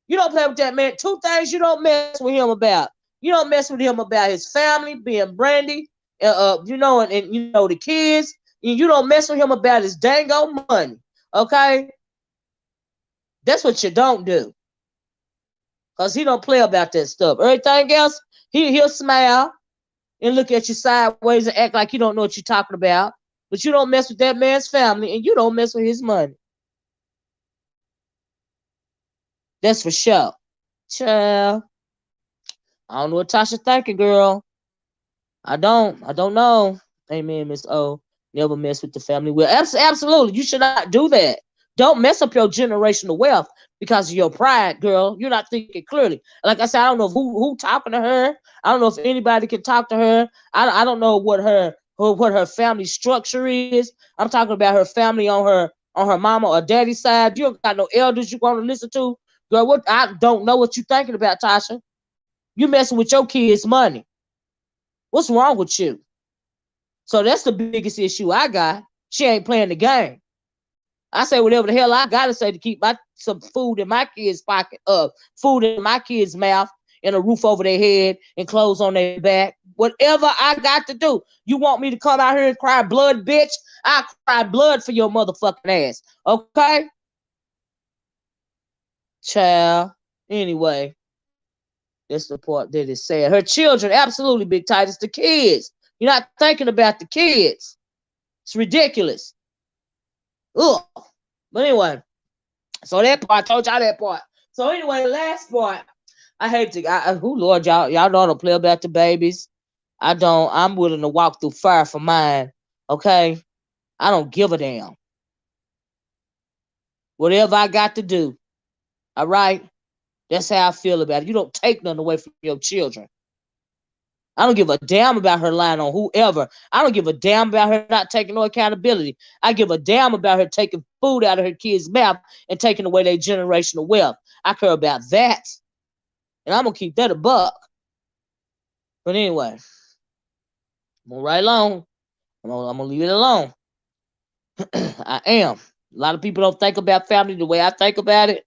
Speaker 1: You don't play with that man. Two things you don't mess with him about. You don't mess with him about his family being Brandy, you know, and you know the kids. And you don't mess with him about his dango money. Okay, that's what you don't do. Cause he don't play about that stuff. Everything else, he'll smile and look at you sideways and act like you don't know what you're talking about. But you don't mess with that man's family, and you don't mess with his money. That's for sure. Child. I don't know what Tasha thinking, girl. I don't know. Amen, Miss O. Never mess with the family. Well, absolutely. You should not do that. Don't mess up your generational wealth because of your pride, girl. You're not thinking clearly. Like I said, I don't know who talking to her. I don't know if anybody can talk to her. I don't know what her family structure is. I'm talking about her family on her mama or daddy side. You don't got no elders you want to listen to. Girl, what I don't know what you thinking about, Tasha. You messing with your kids' money. What's wrong with you? So that's the biggest issue I got. She ain't playing the game. I say whatever the hell I gotta say to keep some food in my kids' pocket, food in my kids' mouth, and a roof over their head and clothes on their back. Whatever I got to do. You want me to come out here and cry blood, bitch? I cry blood for your motherfucking ass. Okay? Child. Anyway. That's the part that is sad. Her children, absolutely, Big Titus, the kids. You're not thinking about the kids. It's ridiculous. Ugh. But anyway, so that part, I told y'all that part. So anyway, the last part, I hate to, Lord, y'all know I don't play about the babies. I don't, I'm willing to walk through fire for mine, okay? I don't give a damn. Whatever I got to do, all right? That's how I feel about it. You don't take nothing away from your children. I don't give a damn about her lying on whoever. I don't give a damn about her not taking no accountability. I give a damn about her taking food out of her kids' mouth and taking away their generational wealth. I care about that. And I'm going to keep that a buck. But anyway, I'm going right along. I'm going to leave it alone. I am. A lot of people don't think about family the way I think about it.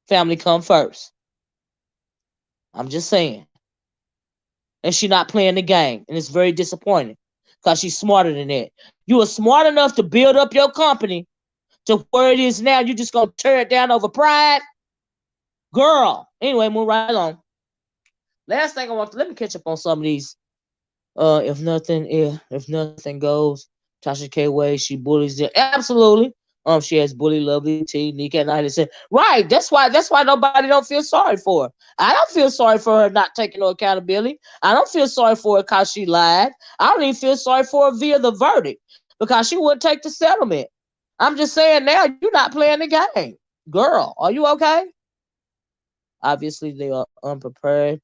Speaker 1: Family come first. I'm just saying. And she's not playing the game. And it's very disappointing because she's smarter than that. You are smart enough to build up your company to where it is now. You're just going to tear it down over pride? Girl. Anyway, move right along. Last thing I want to, let me catch up on some of these. If nothing goes, Tasha K way, she bullies it. Absolutely. She has bully lovely T, Nika and I said, right. That's why nobody don't feel sorry for her. I don't feel sorry for her not taking no accountability. I don't feel sorry for her because she lied. I don't even feel sorry for her via the verdict because she wouldn't take the settlement. I'm just saying now, you're not playing the game. Girl, are you okay? Obviously, they are unprepared.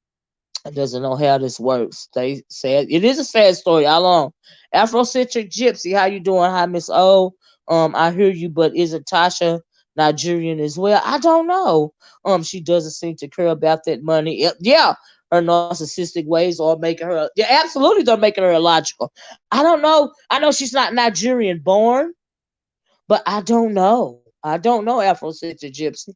Speaker 1: Doesn't know how this works. They said it is a sad story. How long? Afrocentric Gypsy, how you doing? Hi, Miss O. I hear you, but isn't Tasha Nigerian as well? I don't know. She doesn't seem to care about that money. Yeah, her narcissistic ways are making her. Yeah, absolutely, they're making her illogical. I don't know. I know she's not Nigerian born, but I don't know. I don't know Afrocentric Gypsy.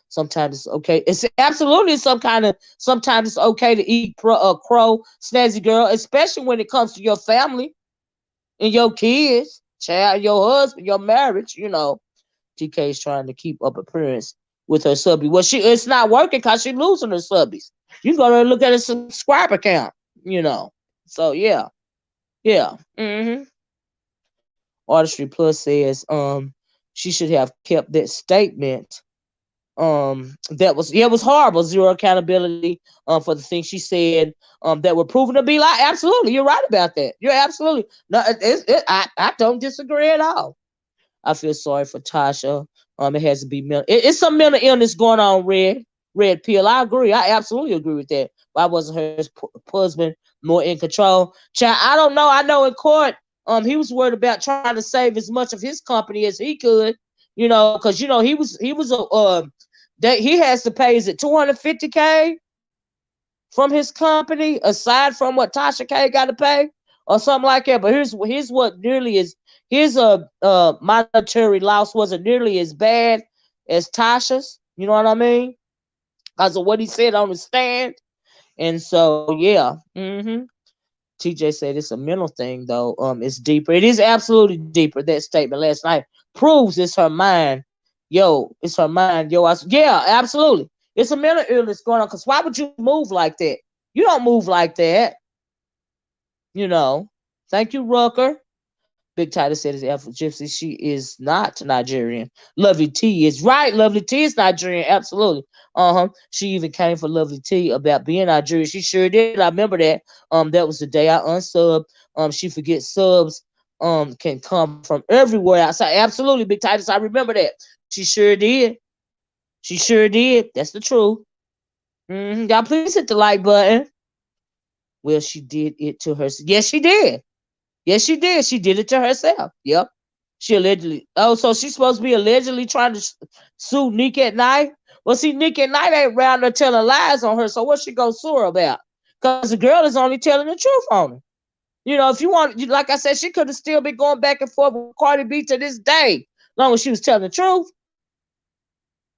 Speaker 1: Sometimes it's okay. It's absolutely sometimes it's okay to eat crow, snazzy girl, especially when it comes to your family and your kids, child, your husband, your marriage, you know. TK is trying to keep up appearance with her subby. Well, it's not working because she's losing her subbies. You go to look at his subscriber count, you know. So yeah, yeah. Artistry Plus says she should have kept that statement. That was, yeah, it was horrible. Zero accountability for the things she said that were proven to be like. Absolutely, you're right about that. You're absolutely no. I don't disagree at all. I feel sorry for Tasha. It has to be mental. It's some mental illness going on. Red pill. I agree. I absolutely agree with that. Why wasn't her husband more in control? Child, I don't know. I know in court, he was worried about trying to save as much of his company as he could. You know, because he was a that he has to pay. Is it 250K from his company aside from what Tasha K got to pay or something like that? But here's what nearly is his monetary loss wasn't nearly as bad as Tasha's. You know what I mean? Because of what he said on the stand. And so yeah. TJ said it's a mental thing though. It's deeper. It is absolutely deeper. That statement last night proves it's her mind. Yo, it's her mind. Yo, yeah, absolutely. It's a mental illness going on. Because why would you move like that? You don't move like that. You know. Thank you, Rucker. Big Titus said it's Afro Gypsy. She is not Nigerian. Lovely T is right. Lovely T is Nigerian. Absolutely. She even came for Lovely T about being Nigerian. She sure did. I remember that. That was the day I unsubbed. She forgets subs can come from everywhere outside. Absolutely, Big Titus. I remember that. She sure did. She sure did. That's the truth. Y'all please hit the like button. Well, she did it to her. Yes, she did. Yes, she did. She did it to herself. Yep. She allegedly. Oh, so she's supposed to be allegedly trying to sue Nick at Night. Well, see, Nick at Night ain't around there telling lies on her. So what's she gonna sue her about? Because the girl is only telling the truth on her. You know, if you want, like I said, she could have still been going back and forth with Cardi B to this day, as long as she was telling the truth.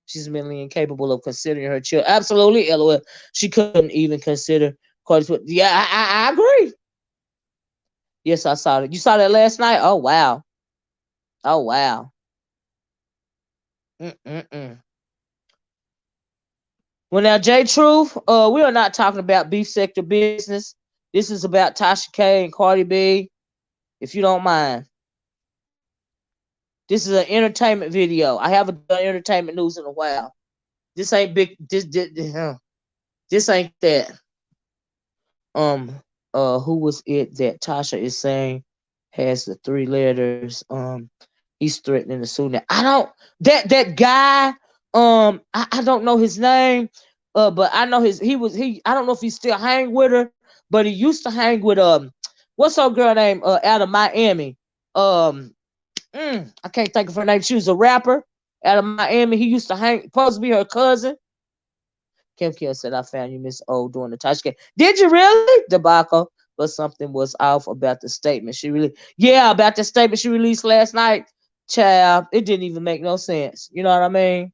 Speaker 1: She's mentally incapable of considering her child. Absolutely, LOL. She couldn't even consider Cardi's. Yeah, I agree. Yes, I saw it. You saw that last night? Oh, wow. Oh, wow. Mm-mm-mm. Well, now, J Truth, we are not talking about beef sector business. This is about Tasha K and Cardi B, if you don't mind. This is an entertainment video. I haven't done entertainment news in a while. This ain't big. This ain't that. Who was it that Tasha is saying has the three letters? He's threatening to sue now. I don't that guy. I don't know his name. But I know he. I don't know if he still hang with her, but he used to hang with what's her girl name out of Miami. I can't think of her name. She was a rapper out of Miami. He used to hang, supposed to be her cousin. Kim said, I found you, Miss O, during the Tasha K. Did you really? Debacle. But something was off about the statement she really, yeah, about the statement she released last night. Child, it didn't even make no sense. You know what I mean?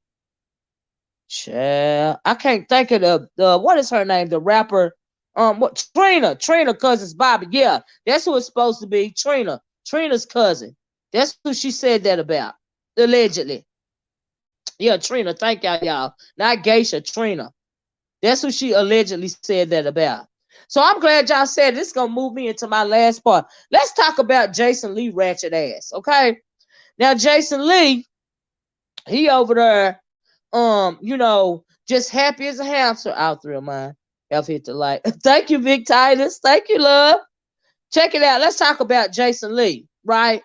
Speaker 1: Child, I can't think of the what is her name? The rapper, what Trina cousin's Bobby. Yeah, that's who it's supposed to be. Trina's cousin. That's who she said that about, allegedly. Yeah, Trina. Thank y'all. Not Geisha, Trina. That's who she allegedly said that about. So I'm glad y'all said this is gonna move me into my last part. Let's talk about Jason Lee ratchet ass. Okay. Now Jason Lee, he over there, just happy as a hamster. Out through mine. I've hit the like. Thank you, Big Titus. Thank you, love. Check it out. Let's talk about Jason Lee, right?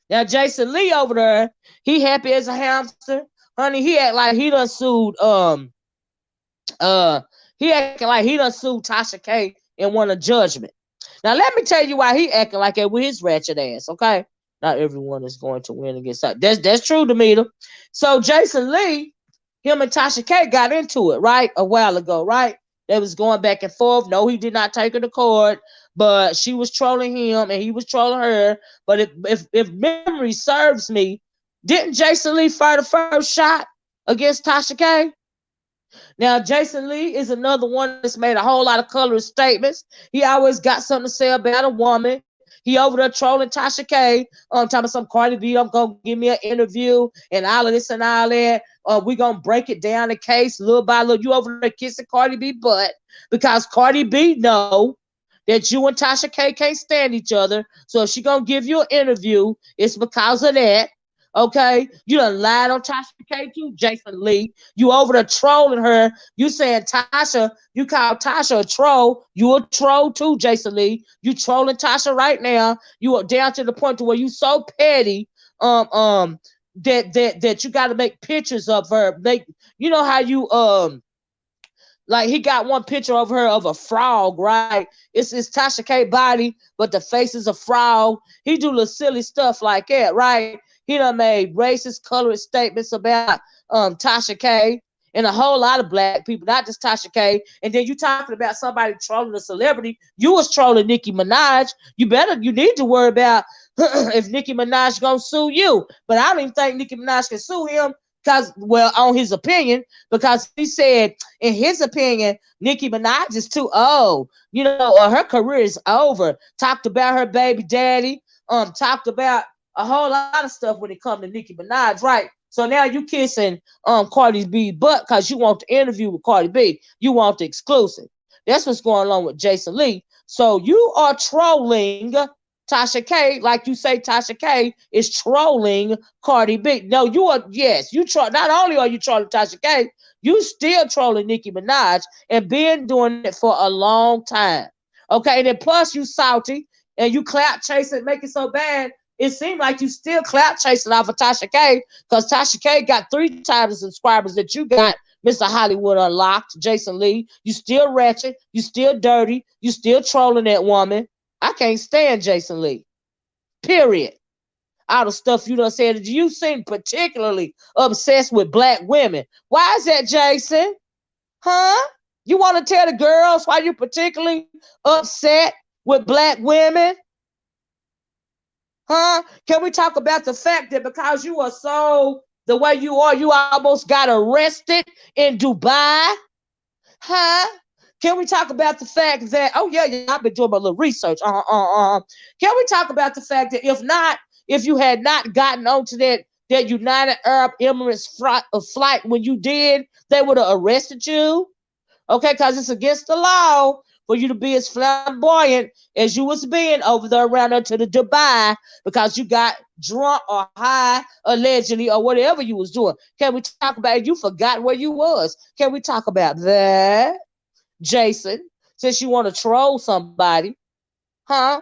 Speaker 1: Now Jason Lee over there, he happy as a hamster. Honey, he act like he done sued he acting like he done sued Tasha K and won a judgment. Now let me tell you why he acting like that with his ratchet ass. Okay, not everyone is going to win against that. That's true to me. So Jason Lee, him and Tasha K got into it right a while ago. Right, they was going back and forth. No, he did not take her to court, but she was trolling him and he was trolling her. But if memory serves me, didn't Jason Lee fire the first shot against Tasha K? Now, Jason Lee is another one that's made a whole lot of colorful statements. He always got something to say about a woman. He over there trolling Tasha K. Talking about some Cardi B, I'm gonna give me an interview and all of this and all that. We gonna break it down the case little by little. You over there kissing Cardi B butt because Cardi B know that you and Tasha K can't stand each other. So if she gonna give you an interview, it's because of that. Okay, you done lied on Tasha K too, Jason Lee. You over there trolling her. You saying Tasha, you call Tasha a troll. You a troll too, Jason Lee. You trolling Tasha right now. You are down to the point to where you so petty, that you got to make pictures of her. Make, you know how you like he got one picture of her of a frog, right? It's Tasha K body, but the face is a frog. He do little silly stuff like that, right? He done made racist, colorist statements about Tasha K and a whole lot of black people, not just Tasha K. And then you talking about somebody trolling a celebrity. You was trolling Nicki Minaj. You need to worry about if Nicki Minaj gonna sue you. But I don't even think Nicki Minaj can sue him because, well, on his opinion, because he said, in his opinion, Nicki Minaj is too old. You know, her career is over. Talked about her baby daddy. Talked about a whole lot of stuff when it comes to Nicki Minaj, right? So now you kissing Cardi B butt because you want the interview with Cardi B. You want the exclusive. That's what's going on with Jason Lee. So you are trolling Tasha K, like you say, Tasha K is trolling Cardi B. No, you are, yes, you troll. Not only are you trolling Tasha K, you still trolling Nicki Minaj and been doing it for a long time. Okay, and then plus you salty and you clap chasing, make it so bad. It seemed like you still clap chasing off of Tasha K because Tasha K got 3 times the subscribers that you got, Mr. Hollywood Unlocked, Jason Lee. You still ratchet, you still dirty, you still trolling that woman. I can't stand Jason Lee. Period. All the stuff you done said, you seem particularly obsessed with black women. Why is that, Jason? Huh? You want to tell the girls why you're particularly upset with black women? Huh? Can we talk about the fact that because you are so the way you are, you almost got arrested in Dubai? Huh? Can we talk about the fact that, oh yeah, I've been doing my little research. Can we talk about the fact that if you had not gotten onto that United Arab Emirates flight when you did, they would have arrested you? Okay, because it's against the law for you to be as flamboyant as you was being over there around there to the Dubai because you got drunk or high allegedly or whatever you was doing. Can we talk about it? You forgot where you was. Can we talk about that, Jason? Since you want to troll somebody, huh?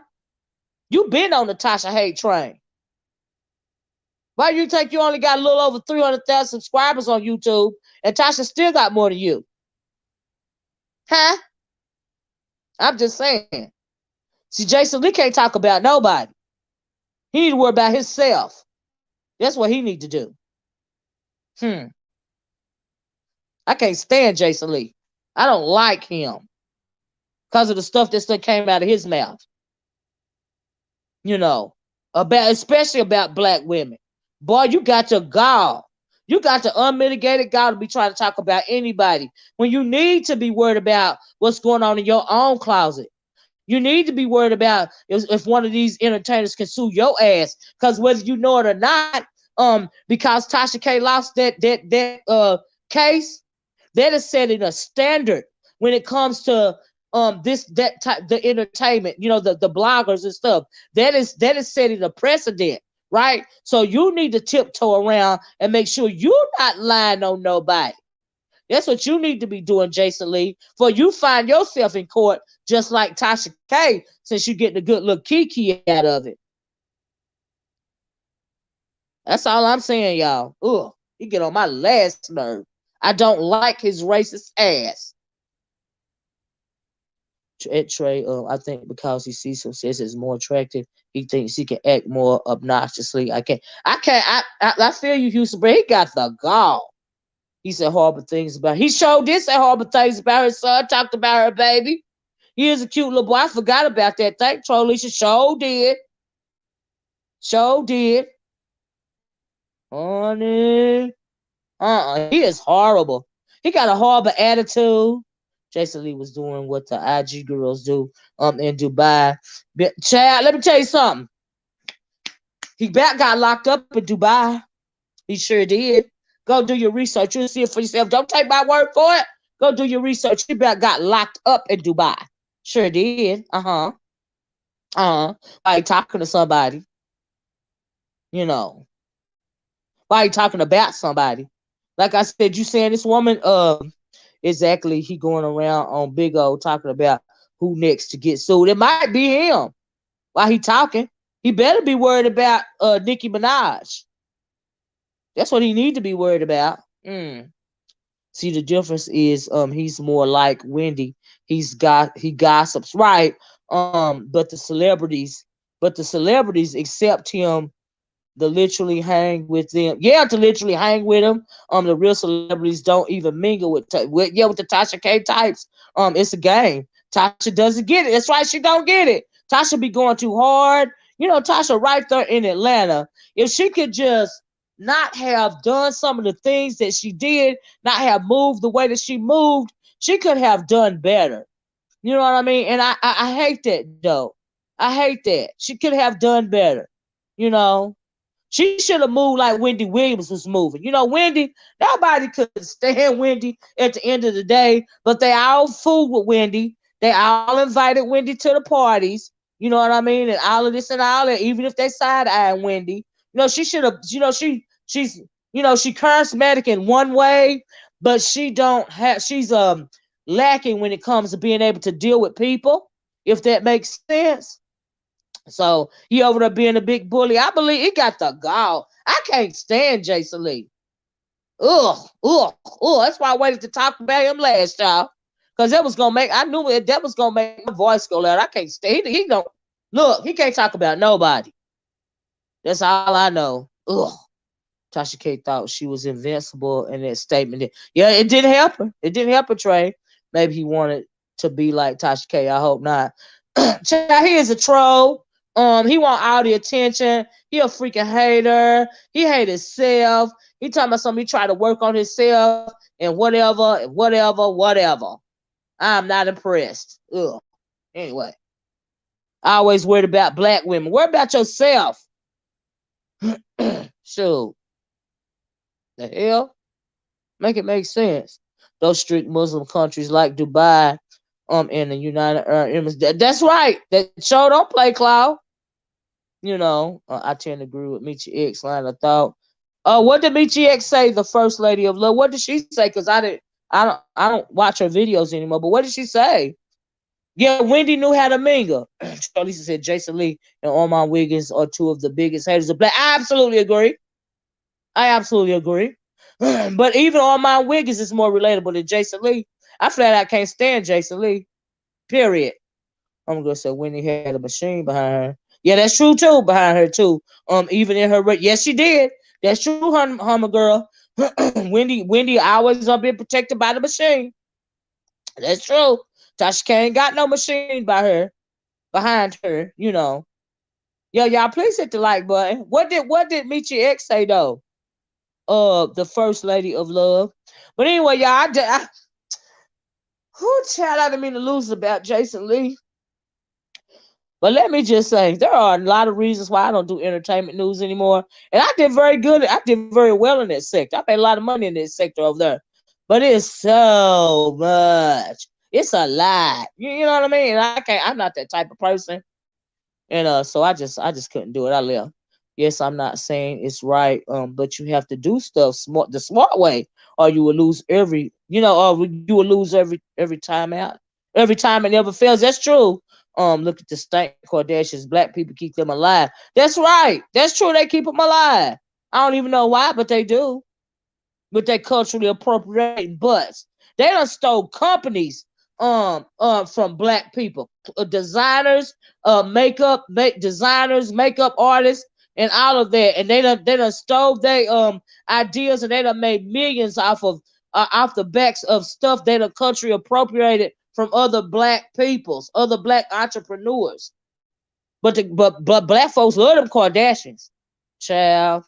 Speaker 1: You been on the Tasha hate train. Why you think you only got a little over 300,000 subscribers on YouTube and Tasha still got more than you? Huh? I'm just saying. See, Jason Lee can't talk about nobody. He need to worry about himself. That's what he need to do. I can't stand Jason Lee. I don't like him because of the stuff that came out of his mouth. You know, especially about black women. Boy, you got your gall. You got the unmitigated gall to be trying to talk about anybody when you need to be worried about what's going on in your own closet. You need to be worried about if one of these entertainers can sue your ass, because whether you know it or not, because Tasha K lost that case, that is setting a standard when it comes to the entertainment, you know, the bloggers and stuff. That is setting a precedent, right? So you need to tiptoe around and make sure you're not lying on nobody. That's what you need to be doing, Jason Lee, for you find yourself in court just like Tasha K, since you getting a good little kiki out of it. That's all I'm saying, y'all. Ugh, he get on my last nerve. I don't like his racist ass. Trey, I think because he sees success is more attractive, he thinks he can act more obnoxiously. I feel you, Houston, but he got the gall. He said horrible things about her. He sure did say horrible things about her son, talked about her baby. He is a cute little boy. I forgot about that thing. Trollisha sure did. Sure did. Honey. He is horrible. He got a horrible attitude. Jason Lee was doing what the IG girls do in Dubai. Chad, let me tell you something. He got locked up in Dubai. He sure did. Go do your research. You'll see it for yourself. Don't take my word for it. Go do your research. He got locked up in Dubai. Sure did. By talking to somebody. You know. By talking about somebody. Like I said, you saying this woman, exactly, he going around on Big O talking about who next to get sued. It might be him. While he talking, he better be worried about Nicki Minaj. That's what he need to be worried about. See, the difference is he's more like Wendy. He gossips, right? But the celebrities accept him to literally hang with them. Yeah, to literally hang with them. The real celebrities don't even mingle with the Tasha K types. It's a game. Tasha doesn't get it. That's right, she don't get it. Tasha be going too hard. You know, Tasha right there in Atlanta. If she could just not have done some of the things that she did, not have moved the way that she moved, she could have done better. You know what I mean? And I hate that though. I hate that. She could have done better. You know, she should have moved like Wendy Williams was moving. You know, Wendy, nobody could stand Wendy at the end of the day, but they all fooled with Wendy. They all invited Wendy to the parties. You know what I mean? And all of this and all that, even if they side-eyed Wendy. You know, she should have, she's she charismatic in one way, but she's lacking when it comes to being able to deal with people, if that makes sense. So he over there being a big bully. I believe he got the gall. I can't stand Jason Lee. Ugh. That's why I waited to talk about him last, y'all. Because I knew that was gonna make my voice go loud. I can't stand he don't look, he can't talk about nobody. That's all I know. Ugh. Tasha K thought she was invincible in that statement. Yeah, it didn't help her. It didn't help her, Trey. Maybe he wanted to be like Tasha K. I hope not. He is a troll. He want all the attention. He a freaking hater. He hate himself. He talking about something. He try to work on himself and whatever. I'm not impressed. Ugh. Anyway, I always worried about black women. Worry about yourself. Shoot. The hell? Make it make sense. Those strict Muslim countries like Dubai, in the United Arab Emirates. That's right. That show don't play, Cloud. You know, I tend to agree with Michi X line of thought. What did Michi X say? The First Lady of Love. What did she say? Because I don't watch her videos anymore. But what did she say? Yeah, Wendy knew how to mingle. Lisa said Jason Lee and Ormond Wiggins are two of the biggest haters of black. I absolutely agree. But even Ormond Wiggins is more relatable than Jason Lee. I flat out can't stand Jason Lee. Period. I'm gonna say Wendy had a machine behind her. Yeah, that's true too. Behind her too. Even in her, yes, she did. That's true, Hummer girl. Wendy always been protected by the machine. That's true. Tasha K ain't got no machine behind her. You know. Yo, y'all, please hit the like button. What did Michi X say though? The First Lady of Love. But anyway, y'all, who child I didn't mean to lose about Jason Lee. But let me just say, there are a lot of reasons why I don't do entertainment news anymore. And I did very good. I did very well in that sector. I made a lot of money in that sector over there. But it's so much. It's a lot. You know what I mean? I'm not that type of person. And so I just couldn't do it. I left. Yes, I'm not saying it's right. But you have to do stuff the smart way, or you will lose or you will lose every time out. Every time it never fails. That's true. Look at the stank Kardashians. Black people keep them alive. That's right. That's true. They keep them alive. I don't even know why, but they do. But they culturally appropriate butts. They done stole companies from black people. Designers, designers, makeup artists, and all of that. And they done stole their ideas, and they done made millions off the backs of stuff they done country appropriated from other black peoples, other black entrepreneurs. But black folks love them Kardashians. Child.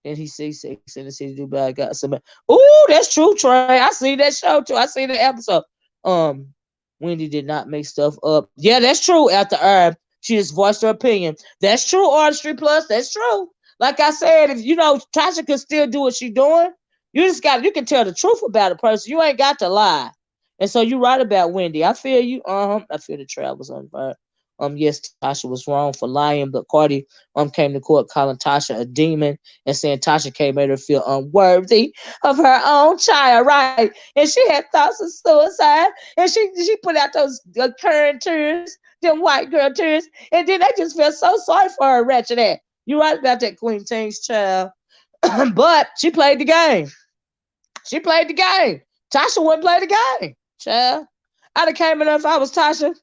Speaker 1: And he sees Sex in the City Dubai got some. Ooh, that's true, Trey. I see that show too. I see the episode. Um, Wendy did not make stuff up. Yeah, that's true. After she just voiced her opinion. That's true, Artistry Plus. That's true. Like I said, if you know Tasha could still do what she's doing, you can tell the truth about a person. You ain't got to lie. And so you're right about Wendy. I feel you. I feel the travels on fire. Yes, Tasha was wrong for lying, but Cardi came to court calling Tasha a demon and saying Tasha K made her feel unworthy of her own child, right? And she had thoughts of suicide, and she put out those current tears, them white girl tears, and then they just felt so sorry for her wretched ass. You right about that, Queen Tings child. But she played the game. She played the game. Tasha wouldn't play the game, child. I'd have came in if I was Tasha.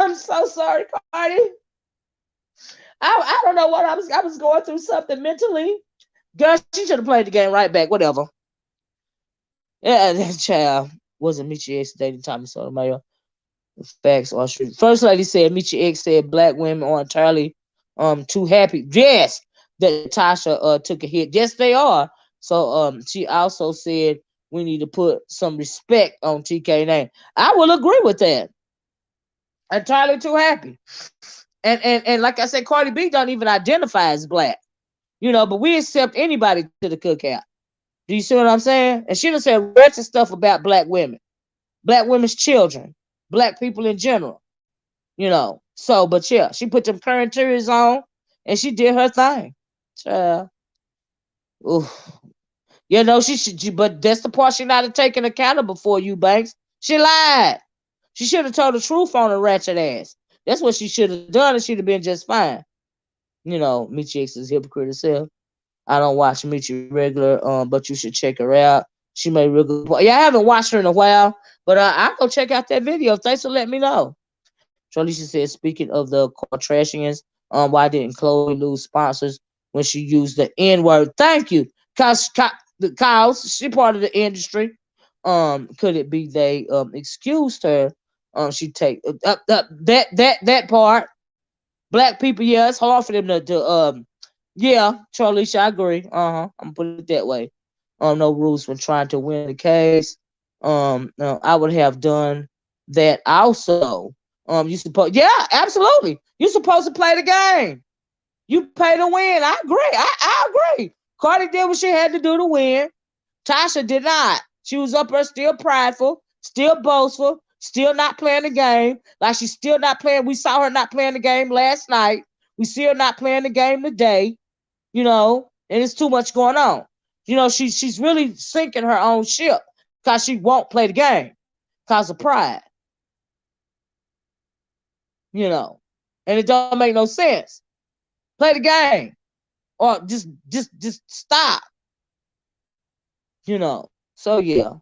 Speaker 1: I'm so sorry, Cardi. I don't know what I was going through something mentally. Girl, she should have played the game right back. Whatever. Yeah, that child wasn't Michi X dating Tommy Sotomayor. Facts are true. First lady said Michi X said black women are entirely too happy. Yes, that Tasha took a hit. Yes, they are. So she also said we need to put some respect on TK name. I will agree with that. Entirely too happy. And like I said, Cardi B don't even identify as black. You know, but we accept anybody to the cookout. Do you see what I'm saying? And she done said wretched stuff about black women, black women's children, black people in general. You know. So, but yeah, she put them current tears on and she did her thing. Child. Ooh. You know, but that's the part she not taking accountable for you, Banks. She lied. She should have told the truth on her ratchet ass. That's what she should have done and she'd have been just fine. You know, Michi X is hypocrite herself. I don't watch Michi regular, but you should check her out. She made real good. Yeah, I haven't watched her in a while, but I'll go check out that video. Thanks for letting me know. Charlicia said, speaking of the Kardashians, why didn't Chloe lose sponsors when she used the N word? Thank you, cause she part of the industry. Could it be they excused her? She take that part. Black people, yeah, it's hard for them to yeah, Charlicia, I agree. I'm gonna put it that way. No rules when trying to win the case. No, I would have done that also. You supposed, yeah, absolutely. You supposed to play the game. You pay to win. I agree. I agree. Cardi did what she had to do to win. Tasha did not. She was up there still prideful, still boastful, still not playing the game. Like she's still not playing. We saw her not playing the game last night. We see her not playing the game today. You know, and it's too much going on. You know, she's really sinking her own ship because she won't play the game because of pride. You know, and it don't make no sense. Play the game or just stop. You know. So yeah,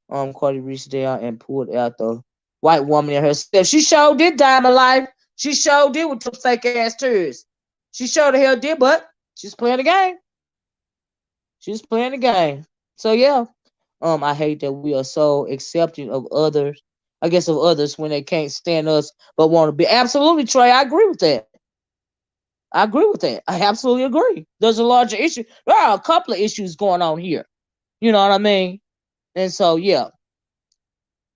Speaker 1: Cardi reached down and pulled out the white woman in herself. She showed did diamond life. She showed did with some fake ass tears. She showed the hell did, but she's playing the game. She's playing the game. So yeah, I hate that we are so accepting of others. I guess of others when they can't stand us but want to be. Absolutely, Trey. I agree with that. I agree with that. I absolutely agree. There's a larger issue. There are a couple of issues going on here. You know what I mean? And so yeah,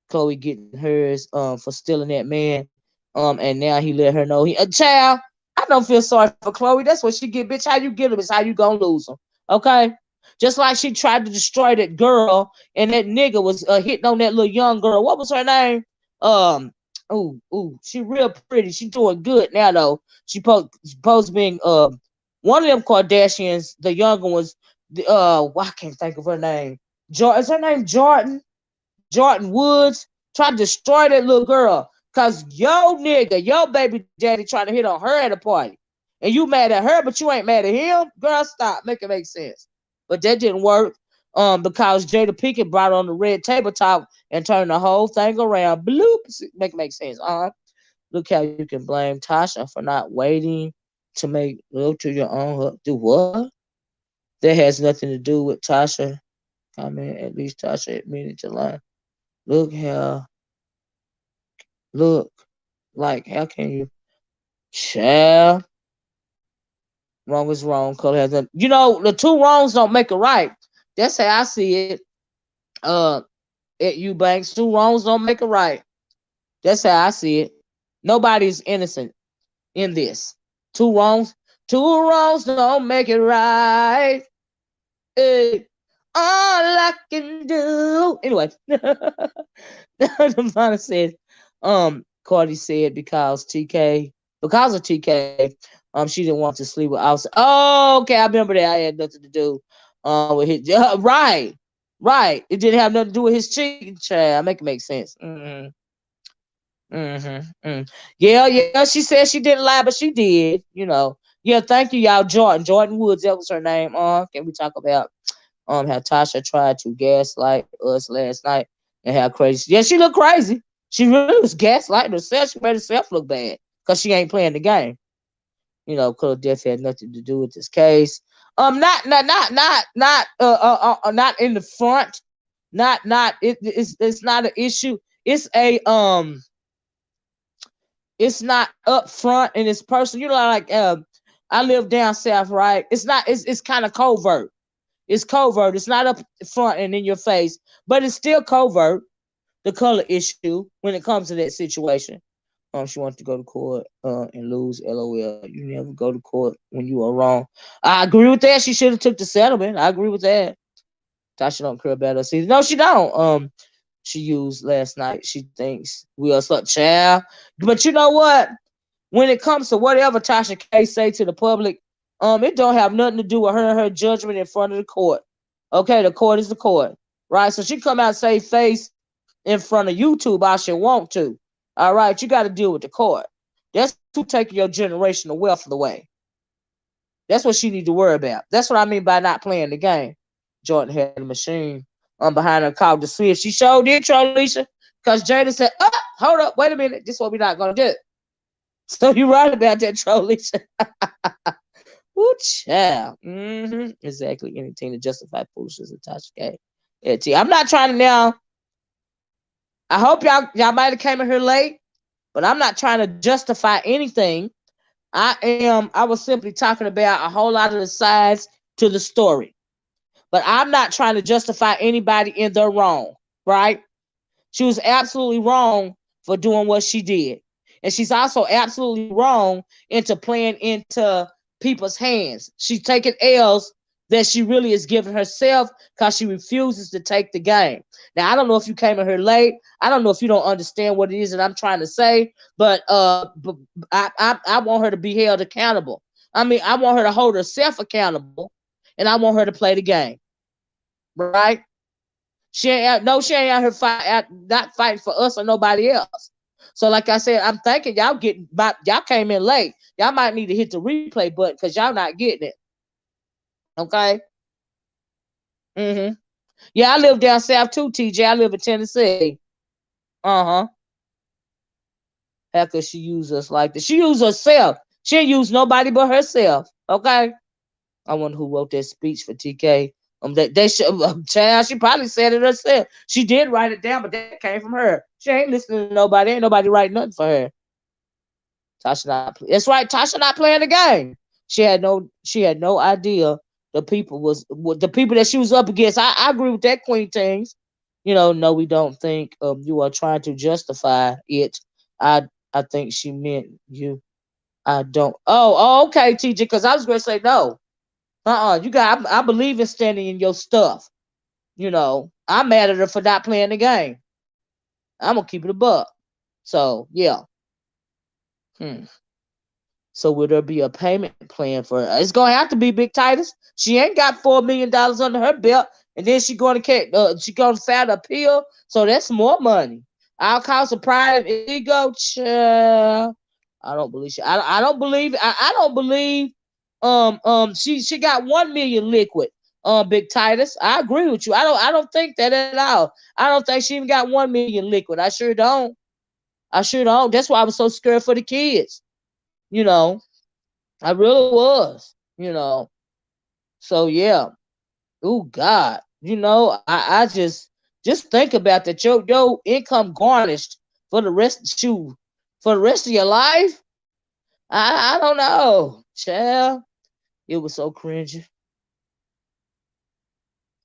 Speaker 1: Chloe getting hers for stealing that man. And now he let her know he a child. I don't feel sorry for Chloe. That's what she get, bitch. How you get him is how you gonna lose him. Okay? Just like she tried to destroy that girl, and that nigga was hitting on that little young girl. What was her name? She real pretty. She doing good now though. She supposed being one of them Kardashians. The younger ones. I can't think of her name. Is her name Jordan? Jordan Woods tried to destroy that little girl because yo nigga, yo baby daddy trying to hit on her at a party. And you mad at her, but you ain't mad at him? Girl, stop. Make it make sense. But that didn't work because Jada Pinkett brought on the red tabletop and turned the whole thing around. Bloop. Make it make sense. Look how you can blame Tasha for not waiting to make love to your own. Do what? That has nothing to do with Tasha. I mean, at least Tasha admitted to lying. Look how, look, like, how can you, child, wrong is wrong, color has nothing. You know, the two wrongs don't make a right. That's how I see it. At Eubanks, two wrongs don't make a right. That's how I see it. Nobody's innocent in this. Two wrongs, two wrongs don't make it right. Hey, all I can do. Anyway, the final said, Cardi said because of TK, she didn't want to sleep with outside. Oh, okay, I remember that. I had nothing to do, with his, right, right. It didn't have nothing to do with his cheating, child. Make it make sense. Yeah, yeah. She said she didn't lie, but she did. Yeah. Thank you, y'all. Jordan Woods. That was her name. Can we talk about how Tasha tried to gaslight us last night and how crazy? Yeah, she looked crazy. She really was gaslighting herself. She made herself look bad because she ain't playing the game. Could have death had nothing to do with this case. Not in the front. It's not an issue. It's not up front and it's personal. Like I live down south, right? It's not. It's kind of covert. It's covert. It's not up front and in your face, but it's still covert. The color issue when it comes to that situation. She wants to go to court and lose. LOL. You never go to court when you are wrong. I agree with that. She should have took the settlement. I agree with that. Tasha don't care about us either. No, she don't. She used last night. She thinks we are such child. But you know what? When it comes to whatever Tasha K say to the public, it don't have nothing to do with her and her judgment in front of the court. Okay, the court is the court, right? So she come out and say face in front of YouTube, I should want to. All right, you got to deal with the court. That's who taking your generational wealth away. That's what she need to worry about. That's what I mean by not playing the game. Jordan had a machine behind her called the switch. She showed did, Alicia, because Jada said, "Oh, hold up, wait a minute. This is what we're not gonna do." So you're right about that, Alicia. Ooh, child. Exactly. Anything to justify foolishness of Tasha K. Yeah, I'm not trying to now. I hope y'all might have came in here late, but I'm not trying to justify anything. I was simply talking about a whole lot of the sides to the story. But I'm not trying to justify anybody in their wrong, right? She was absolutely wrong for doing what she did. And she's also absolutely wrong into playing into people's hands. She's taking L's that she really is giving herself because she refuses to take the game. Now, I don't know if you came in here late. I don't know if you don't understand what it is that I'm trying to say, but I want her to be held accountable. I mean, I want her to hold herself accountable, and I want her to play the game, right? She ain't out here not fighting for us or nobody else. So, like I said, I'm thinking y'all came in late. Y'all might need to hit the replay button because y'all not getting it. Okay. Yeah, I live down south too, TJ. I live in Tennessee. Uh-huh. How could she use us like this? She used herself. She didn't use nobody but herself. Okay. I wonder who wrote that speech for TK. They should, child, she probably said it herself. She did write it down, but that came from her. She ain't listening to nobody. Ain't nobody writing nothing for her. Tasha not. That's right. Tasha not playing the game. She had no idea the people that she was up against. I agree with that, Queen Things. No, we don't think you are trying to justify it. I I think she meant you. I don't. Okay, TJ. Because I was going to say no. You got. I believe in standing in your stuff. I'm mad at her for not playing the game. I'm gonna keep it a buck. So yeah. Hmm. So will there be a payment plan for her? It's gonna have to be Big Titus. She ain't got $4 million under her belt, and then she gonna file the appeal. So that's more money. I'll cause a pride and ego. Child. I don't believe she. I don't believe. I don't believe. She got 1 million liquid. Big Titus. I agree with you. I don't think that at all. I don't think she even got 1 million liquid. I sure don't. I sure don't. That's why I was so scared for the kids. You know. I really was. So yeah. Oh God. I just think about that. Your income garnished for the rest of your life. I don't know, child. It was so cringy.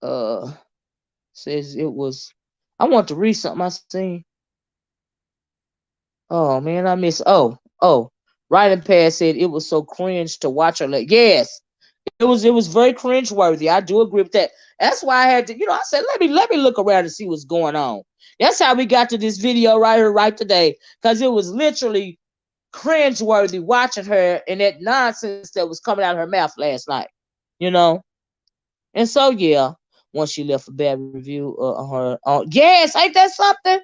Speaker 1: Uh, says it was. I want to read something I seen. Oh man, I miss. Writing pad said it was so cringe to watch her. Like, yes, it was very cringe worthy. I do agree with that. That's why I had to, I said, let me look around and see what's going on. That's how we got to this video right here, right today, because it was literally cringe worthy watching her and that nonsense that was coming out of her mouth last night. You know, and so yeah, once she left a bad review on her, yes, ain't that something?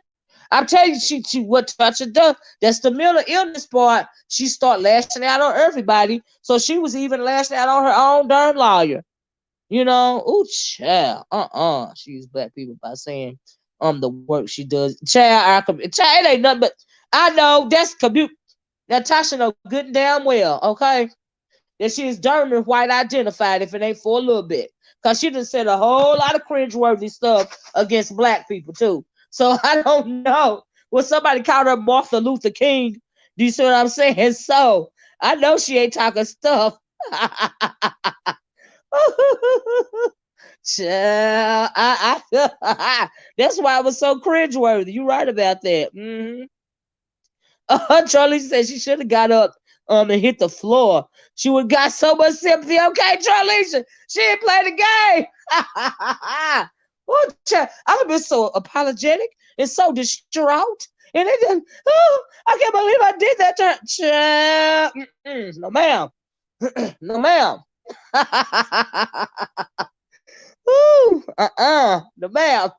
Speaker 1: I'm telling you, she what Tasha does. That's the mental illness part. She start lashing out on everybody. So she was even lashing out on her own darn lawyer. Ooh, child. She used black people by saying the work she does. Child, it ain't nothing but I know that's commute. Now Tasha know good and damn well, okay, that she is darn white identified if it ain't for a little bit. Cause she done said a whole lot of cringeworthy stuff against black people too. So I don't know. Well, somebody called her Martha Luther King. Do you see what I'm saying? So I know she ain't talking stuff. Child, that's why it was so cringeworthy. You right about that. Charlie said she should have got up and hit the floor. She would got so much sympathy. Okay, Charlie, she didn't play the game. I've been so apologetic and so distraught. And it didn't, I can't believe I did that to no ma'am. No ma'am. No ma'am.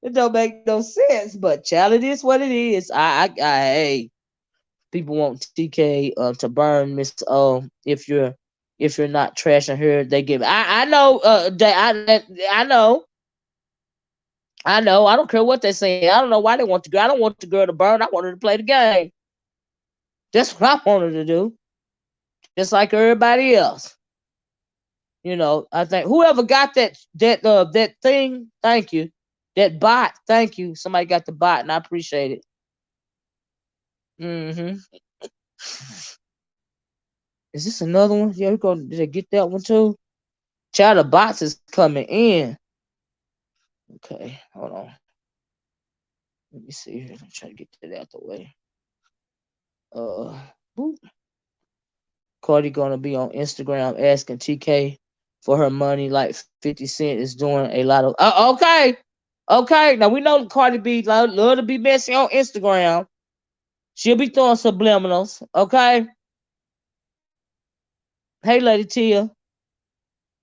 Speaker 1: It don't make no sense, but child, it is what it is. Hey, people want TK to burn Miss O if you're not trashing her. They give. I know. I know. I know. I don't care what they're saying. I don't know why they want the girl. I don't want the girl to burn. I want her to play the game. That's what I want her to do. Just like everybody else. I think whoever got that thing, thank you. That bot, thank you. Somebody got the bot, and I appreciate it. Is this another one? Yeah, we're going to get that one too. Child, the bots is coming in. Okay, hold on. Let me see here. I'm trying to get that out the way. Boop. Cardi gonna be on Instagram asking TK for her money like 50 Cent is doing a lot of. Okay. Now we know Cardi B love to be messy on Instagram. She'll be throwing subliminals. Okay. Hey, Lady Tia.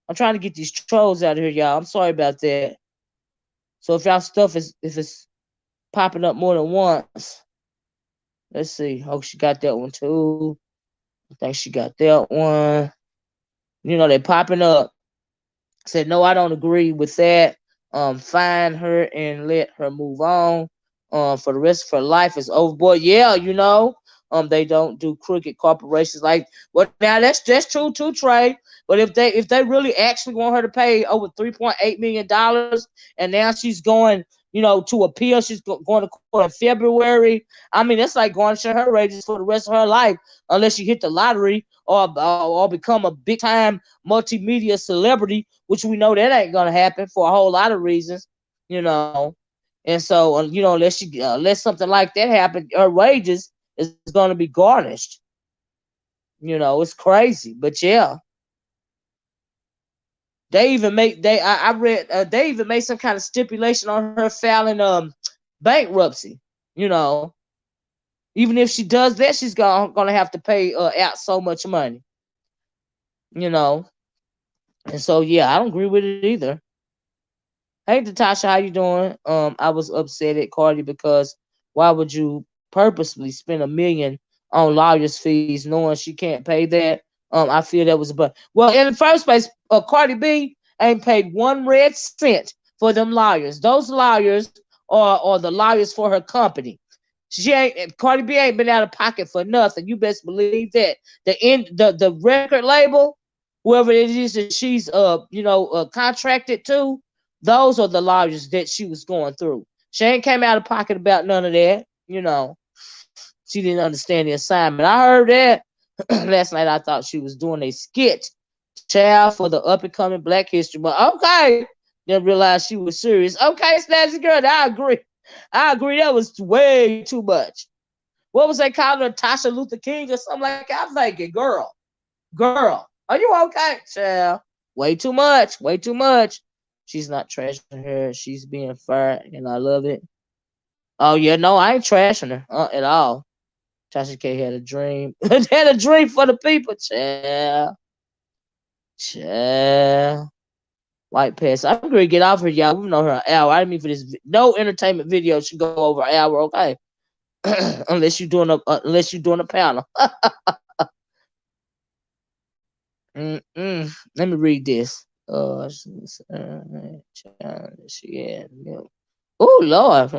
Speaker 1: I'm trying to get these trolls out of here, y'all. I'm sorry about that. So if y'all stuff if it's popping up more than once, let's see. Oh, she got that one too. I think she got that one. They're popping up. Said no, I don't agree with that. Find her and let her move on. For the rest of her life is over. Boy, yeah, they don't do crooked corporations like. Well, now that's true too, Trey. But if they really actually want her to pay over $3.8 million, and now she's going, to appeal, she's going to court in February. I mean, that's like going to share her wages for the rest of her life, unless she hit the lottery or become a big time multimedia celebrity, which we know that ain't gonna happen for a whole lot of reasons, And so, unless something like that happen, her wages is gonna be garnished. It's crazy, but yeah. They even make I read they even made some kind of stipulation on her filing bankruptcy. Even if she does that, she's gonna have to pay out so much money. And so yeah, I don't agree with it either. Hey Natasha, how you doing? I was upset at Cardi because why would you purposely spend $1 million on lawyers' fees knowing she can't pay that? I feel that was well, in the first place, Cardi B ain't paid 1 red cent for them lawyers. Those lawyers are the lawyers for her company. Cardi B ain't been out of pocket for nothing. You best believe that. The record label, whoever it is that she's contracted to, those are the lawyers that she was going through. She ain't came out of pocket about none of that. She didn't understand the assignment. I heard that last night. I thought she was doing a skit, child, for the up and coming Black History. But okay, Then realized she was serious. Okay, Snazzy Girl, I agree. I agree. That was way too much. What was they calling her, Tasha Luther King or something like that? I'm thinking, girl, are you okay? Child, way too much, way too much. She's not trashing her. She's being fair, and I love it. Oh yeah, no, I ain't trashing her at all. Tasha K had a dream. Had a dream for the people, child. Child. White Pass. I'm going to get off here, y'all. We've known her an hour. I didn't mean for this. No entertainment video should go over an hour, okay? unless you're doing a panel. Let me read this. She had milk. Oh Lord!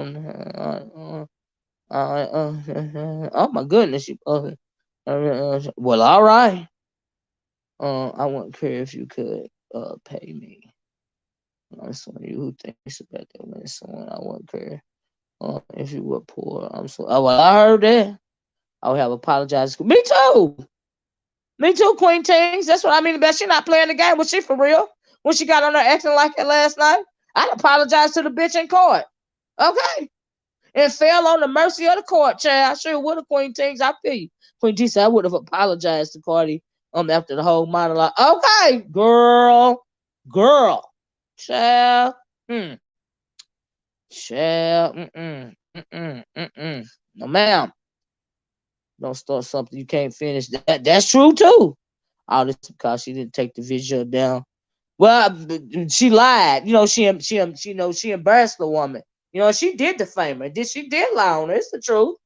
Speaker 1: Oh my goodness! Well, all right. I wouldn't care if you could pay me. I'm someone who thinks about that when someone I wouldn't care. If you were poor, I'm so. Oh well, I heard that. I would have apologized. Me too. Me too, Queen Tings. That's what I mean about she not playing the game. Was she for real? When she got on there acting like it last night, I'd apologize to the bitch in court. Okay. And fell on the mercy of the court, child. I sure would have, Queen Tings. I feel you. Queen Tings said I would have apologized to Cardi after the whole monologue. Okay, girl. Child. Child. No, ma'am. Don't start something you can't finish. That's true too. All this because she didn't take the video down. Well, she lied. She embarrassed the woman. She did defame her. She did lie on her. It's the truth.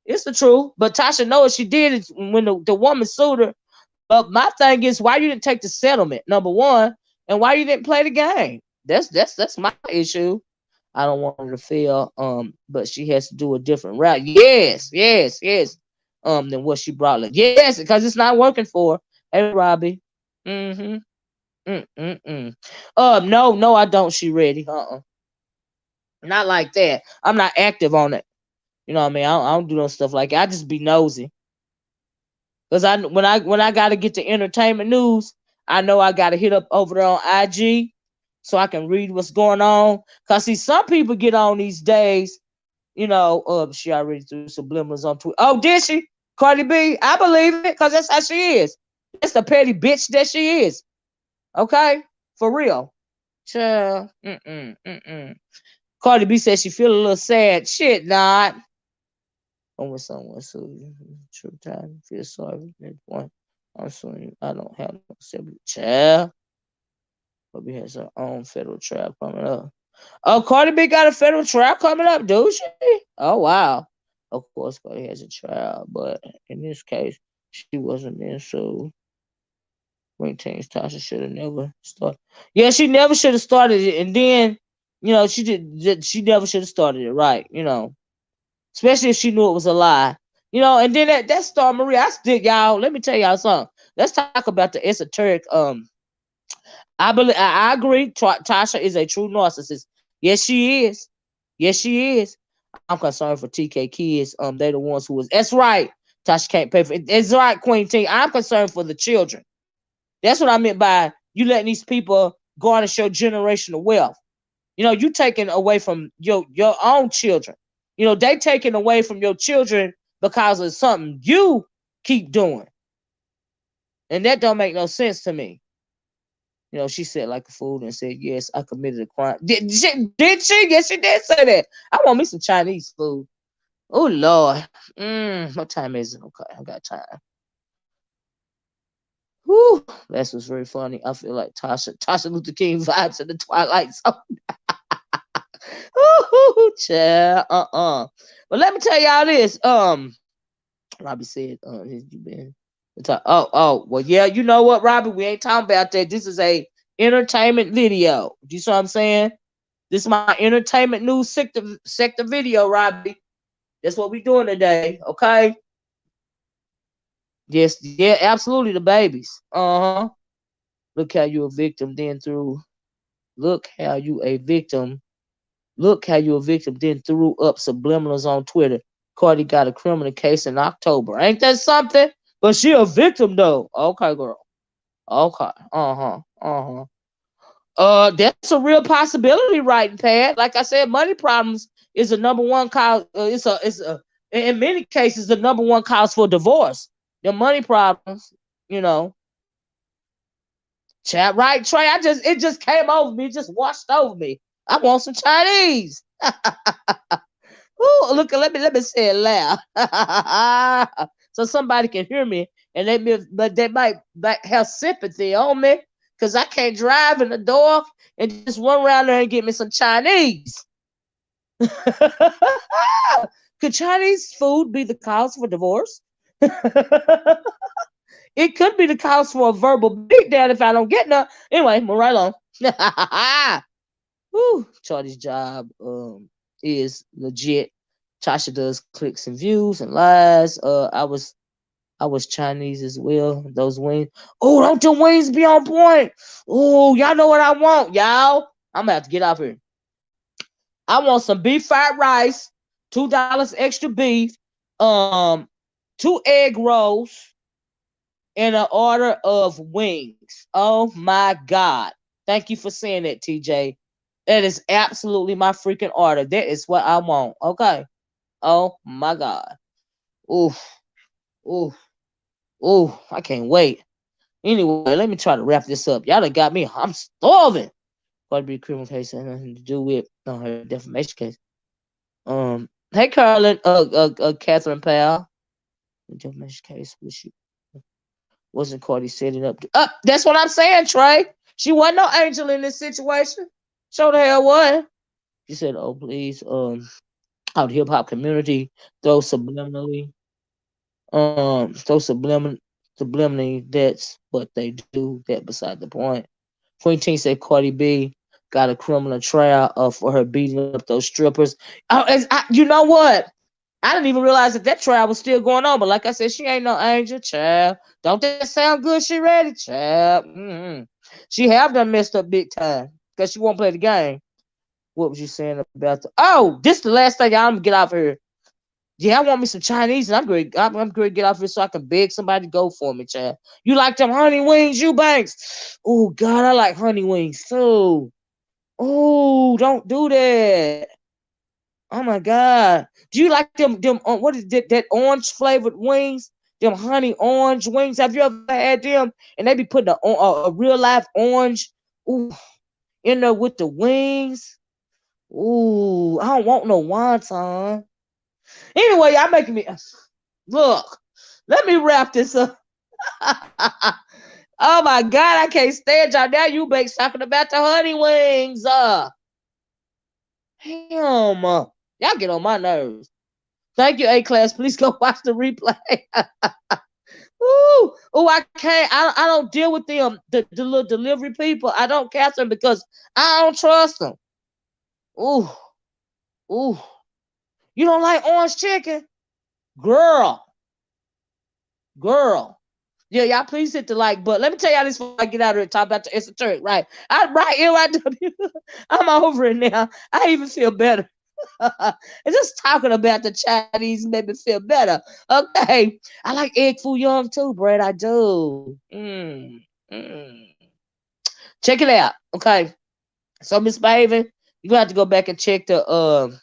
Speaker 1: It's the truth. But Tasha knows she did it when the woman sued her. But my thing is, why you didn't take the settlement? Number one, and why you didn't play the game? That's my issue. I don't want her to fail. But she has to do a different route. Yes. Than what she brought. Yes, because it's not working for her. Hey, Robbie. No, I don't. She ready. Not like that. I'm not active on it. You know what I mean? I don't do no stuff like that. I just be nosy. Cause when I gotta get the entertainment news, I know I gotta hit up over there on IG so I can read what's going on. Cause see, some people get on these days. She already threw subliminals on Twitter. Oh, did she? Cardi B? I believe it, cause that's how she is. That's the petty bitch that she is. Okay, for real. Child. Cardi B said she feel a little sad. Shit, not. When someone so true time feel sorry at that point. I'm sorry, I don't have no sibling. Child. But we has her own federal trial coming up. Oh, Cardi B got a federal trial coming up, do she? Oh wow. Of course, Cardi has a trial, but in this case, she wasn't being sued. Maintains Tasha should have never started. Yeah, she never should have started it, and then, she did. She never should have started it, right? Especially if she knew it was a lie. And then that Star Marie, I still y'all. Let me tell y'all something. Let's talk about the esoteric. I agree. Tasha is a true narcissist. Yes, she is. Yes, she is. I'm concerned for TK kids. They're the ones who was. That's right. Tasha can't pay for it. It's right, Queen T. I'm concerned for the children. That's what I meant by you letting these people garnish your generational wealth. You taking away from your own children. They taking away from your children because of something you keep doing. And that don't make no sense to me. She said like a fool and said, yes, I committed a crime. Did she? Yes, she did say that. I want me some Chinese food. Oh, Lord. What time is it? Okay, I got time. Whew, that was very funny. I feel like Tasha Luther King vibes in the Twilight Zone. Ooh, child. But let me tell y'all this. Robbie said, has you been? Well, yeah, you know what, Robbie? We ain't talking about that. This is a entertainment video. Do you see what I'm saying? This is my entertainment news sector video, Robbie. That's what we doing today, okay? Yes, yeah, absolutely, the babies. Look how you a victim, then threw. Look how you a victim. Look how you a victim, then threw up subliminals on Twitter. Cardi got a criminal case in October. Ain't that something? But she a victim though. Okay, girl. Okay. That's a real possibility, right, Pat? Like I said, money problems is the number one cause. It's a in many cases the number one cause for divorce. The money problems, you know. Chat right, Trey. It just came over me, just washed over me. I want some Chinese. Ooh, look, let me say it loud, so somebody can hear me, and but they might have sympathy on me, cause I can't drive in the door and just run around there and get me some Chinese. Could Chinese food be the cause for divorce? It could be the cause for a verbal beatdown if I don't get none. Anyway, move right on. Whew, Charlie's job is legit. Tasha does clicks and views and lies. I was Chinese as well. Those wings. Oh, don't the wings be on point? Oh, y'all know what I want, y'all. I'm gonna have to get off here. I want some beef fried rice, $2 extra beef, um, 2 egg rolls, and an order of wings. Oh my God. Thank you for saying that, TJ. That is absolutely my freaking order. That is what I want. Okay. Oh my God. Ooh, ooh, ooh. I can't wait. Anyway, let me try to wrap this up. Y'all done got me. I'm starving. Cardi B criminal case had nothing to do with her defamation case. Hey, Carolyn, Catherine Powell. The defamation case, which she wasn't Cardi setting up. That's what I'm saying, Trey. She wasn't no angel in this situation. Show the hell what. She said, "Oh please, how the hip hop community throw subliminally, subliminally. That's what they do. That beside the point." Queen Teen said Cardi B got a criminal trial for her beating up those strippers. You know what? I didn't even realize that trial was still going on. But like I said, she ain't no angel, child. Don't that sound good? She ready, child. She have done messed up big time because she won't play the game. What was you saying about the? Oh, this the last thing. I'm gonna get off here. Yeah, I want me some Chinese, and I'm great. I'm great to get off here so I can beg somebody to go for me, child. You like them honey wings, you Banks? Oh God, I like honey wings too. Oh, don't do that. Oh my God. Do you like them what is that orange flavored wings? Them honey orange wings. Have you ever had them? And they be putting a real life orange ooh, in there with the wings. Ooh, I don't want no wonton. Anyway, y'all making me look. Let me wrap this up. Oh my God, I can't stand y'all. Now you bakes talking about the honey wings. Damn. Y'all get on my nerves. Thank you, A class. Please go watch the replay. Ooh, oh, I can't. I don't deal with them, the little delivery people. I don't catch them because I don't trust them. Ooh, ooh. You don't like orange chicken? Girl, girl. Yeah, y'all please hit the like button. Let me tell y'all this before I get out of here and talk about the esoteric. Right. I'm over it now. I even feel better. And just talking about the Chinese made me feel better. Okay. I like egg foo young too, Brad. I do. Check it out. Okay. So Miss Baven, you gonna have to go back and check the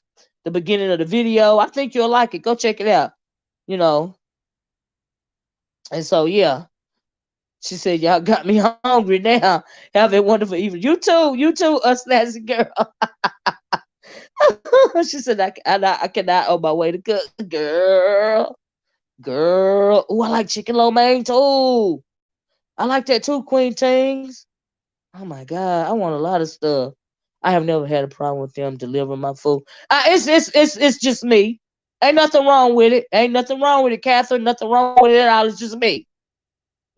Speaker 1: beginning of the video. I think you'll like it. Go check it out. You know. And so yeah. She said, "Y'all got me hungry now. Have a wonderful evening. You too, us nasty girl." She said, I cannot on my way to cook. Girl. Oh, I like chicken lo mein too. I like that too, Queen Tings. Oh my God. I want a lot of stuff. I have never had a problem with them delivering my food. It's just me. Ain't nothing wrong with it. Ain't nothing wrong with it, Catherine. Nothing wrong with it at all. It's just me.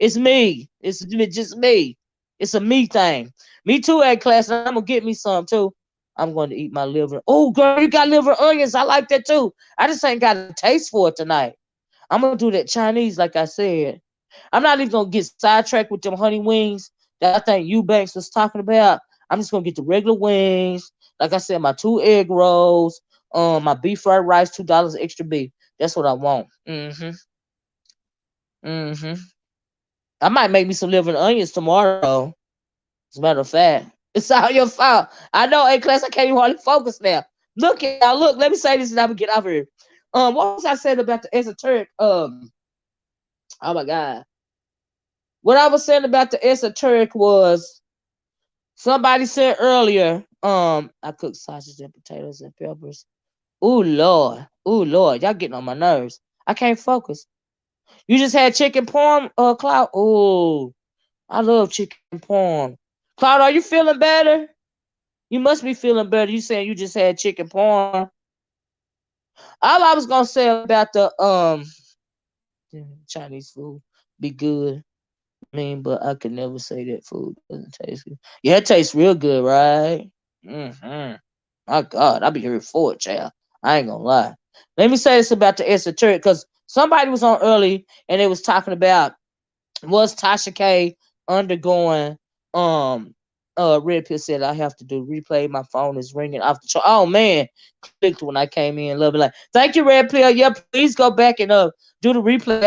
Speaker 1: It's me. It's just me. It's a me thing. Me too, at class. And I'm gonna get me some too. I'm going to eat my liver. Oh, girl, you got liver onions. I like that too. I just ain't got a taste for it tonight. I'm gonna do that Chinese, like I said. I'm not even gonna get sidetracked with them honey wings that I think Eubanks was talking about. I'm just gonna get the regular wings. Like I said, my 2 egg rolls, my beef fried rice, $2 extra beef. That's what I want. I might make me some liver and onions tomorrow. As a matter of fact. It's all your fault. I know, A class, I can't even hardly focus now. Look at y'all, look, let me say this and I'm gonna get off here. What was I saying about the esoteric? Oh my god. What I was saying about the esoteric was somebody said earlier, I cooked sausage and potatoes and peppers. Ooh Lord. Ooh Lord. Y'all getting on my nerves. I can't focus. You just had chicken parm, Cloud. Ooh, I love chicken parm. Cloud, are you feeling better? You must be feeling better. You saying you just had chicken parm. All I was gonna say about the Chinese food be good. I mean, but I could never say that food doesn't taste good. Yeah, it tastes real good, right? Mm-hmm. My God, I be here for it, child. I ain't gonna lie. Let me say this about the esoteric, because somebody was on early and they was talking about, was Tasha K undergoing Red Pill said I have to do replay. My phone is ringing off the chart. Oh man, clicked when I came in. Love it. Like, thank you, Red Pill. Yeah, please go back and do the replay.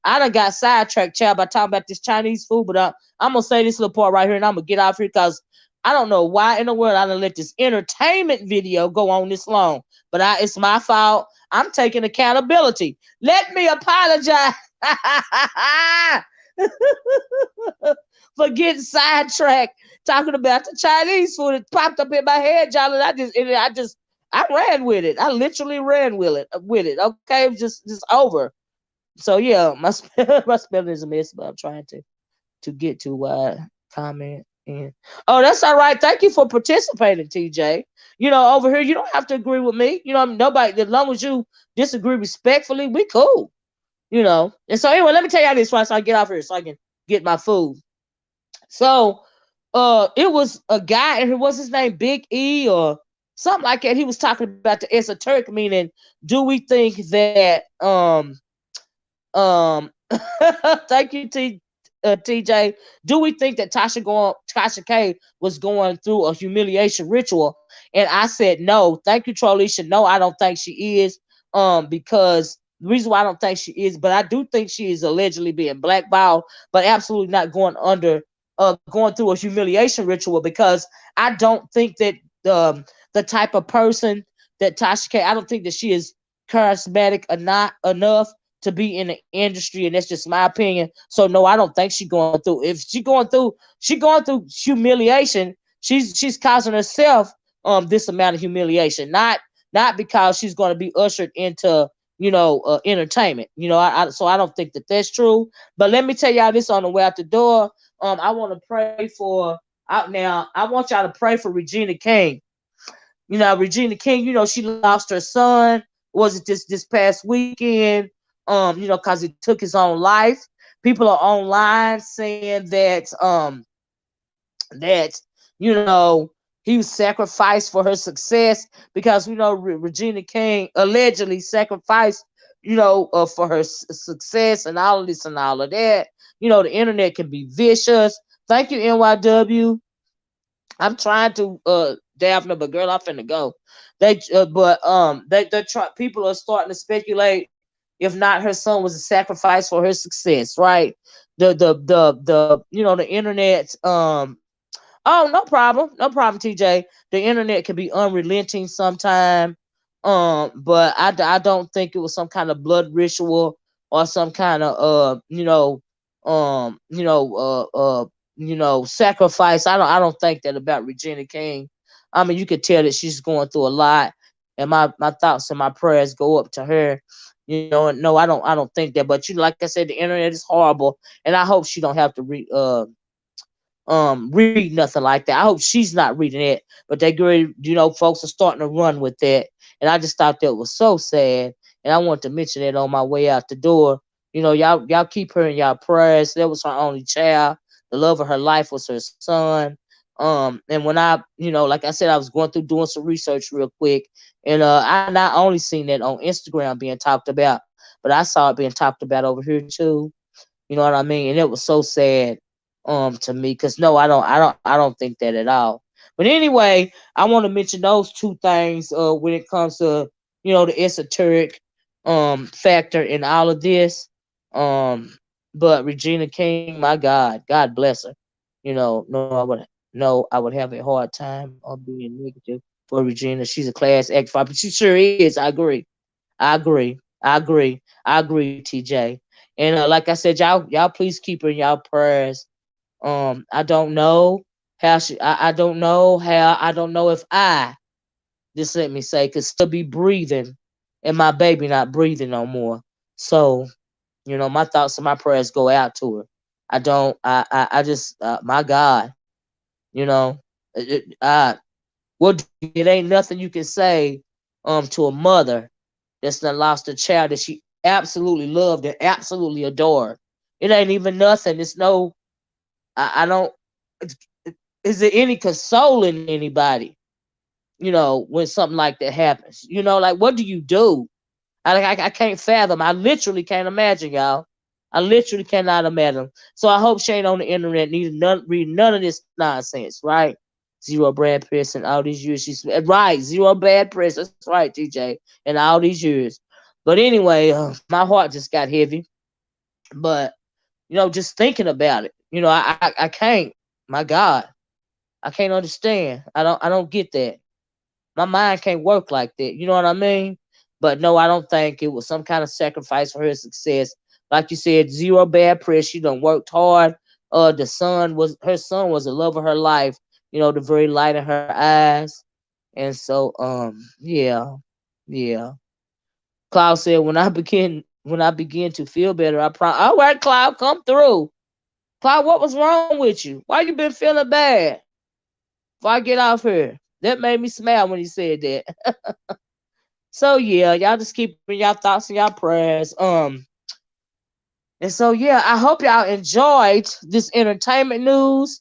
Speaker 1: I done got sidetracked, child, by talking about this Chinese food, but I'm gonna say this little part right here, and I'm gonna get off here because I don't know why in the world I done let this entertainment video go on this long. But it's my fault. I'm taking accountability. Let me apologize. For getting sidetracked talking about the Chinese food. It popped up in my head, y'all, and I ran with it. I literally ran with it. Okay, it was just over. So yeah, my my spelling is a mess, but I'm trying to get to comment and that's all right. Thank you for participating, TJ. Over here you don't have to agree with me. Nobody, as long as you disagree respectfully, we cool. And so anyway, let me tell y'all this once I get off here so I can get my food. So it was a guy, and what's his name, Big E or something like that. He was talking about the esoteric meaning. Do we think that thank you, TJ. Do we think that Tasha K was going through a humiliation ritual? And I said no. Thank you, Trollisha. No, I don't think she is. Because the reason why I don't think she is, but I do think she is allegedly being blackballed, but absolutely not going through a humiliation ritual, because I don't think that the type of person that Tasha K, I don't think that she is charismatic enough to be in the industry, and that's just my opinion. So no, I don't think she's going through. If she going through humiliation, she's causing herself this amount of humiliation, not because she's going to be ushered into entertainment. So I don't think that that's true. But let me tell y'all this on the way out the door. I want to pray for out now. I want y'all to pray for Regina King. Regina King, she lost her son. Was it this past weekend? Because he took his own life. People are online saying that he was sacrificed for her success, because Regina King allegedly sacrificed for her success and all of this and all of that. The internet can be vicious. Thank you, NYW. I'm trying to Daphne, but girl, I'm finna go. They try. People are starting to speculate if not her son was a sacrifice for her success, right? The internet. Oh, no problem, no problem, TJ. The internet can be unrelenting sometime. But I don't think it was some kind of blood ritual or some kind of sacrifice. I don't think that about Regina King. I mean, you could tell that she's going through a lot, and my thoughts and my prayers go up to her. And no, I don't think that. But like I said, the internet is horrible, and I hope she don't have to read nothing like that. I hope she's not reading it, but they great, folks are starting to run with that. And I just thought that was so sad. And I wanted to mention it on my way out the door. Y'all keep her in y'all prayers. That was her only child. The love of her life was her son. And when like I said, I was going through doing some research real quick, and I not only seen that on Instagram being talked about, but I saw it being talked about over here too. You know what I mean? And it was so sad to me, because no, I don't think that at all. But anyway, I want to mention those two things when it comes to the esoteric factor in all of this. Um but Regina King, my God bless her. No, I would No, I would have a hard time of being negative for Regina. She's a class act, but she sure is. I agree. I agree. I agree. I agree, TJ. And like I said, y'all please keep her in y'all prayers. I don't know how I don't know how. I don't know if I, just let me say, could still be breathing, and my baby not breathing no more. So my thoughts and my prayers go out to her. I don't. I just. My God. You know. What it ain't nothing you can say to a mother that's done lost a child that she absolutely loved and absolutely adored. It ain't even nothing. It's no. I don't. Is there any consoling anybody? When something like that happens. Like what do you do? I can't fathom. I literally can't imagine, y'all. I literally cannot imagine. So I hope she ain't on the internet reading none of this nonsense, right? Zero bad press in all these years. She's right. Zero bad press. That's right, TJ. In all these years. But anyway, my heart just got heavy. But just thinking about it, I can't. My God, I can't understand. I don't get that. My mind can't work like that. You know what I mean? But no, I don't think it was some kind of sacrifice for her success. Like you said, zero bad press. She done worked hard. Her son was the love of her life. The very light in her eyes. And so, yeah, yeah. Cloud said, when I begin to feel better, I promise. All right, Cloud, come through. Cloud, what was wrong with you? Why you been feeling bad? Before I get off here, that made me smile when he said that. So yeah, y'all just keep y'all thoughts and y'all prayers. And so yeah, I hope y'all enjoyed this entertainment news.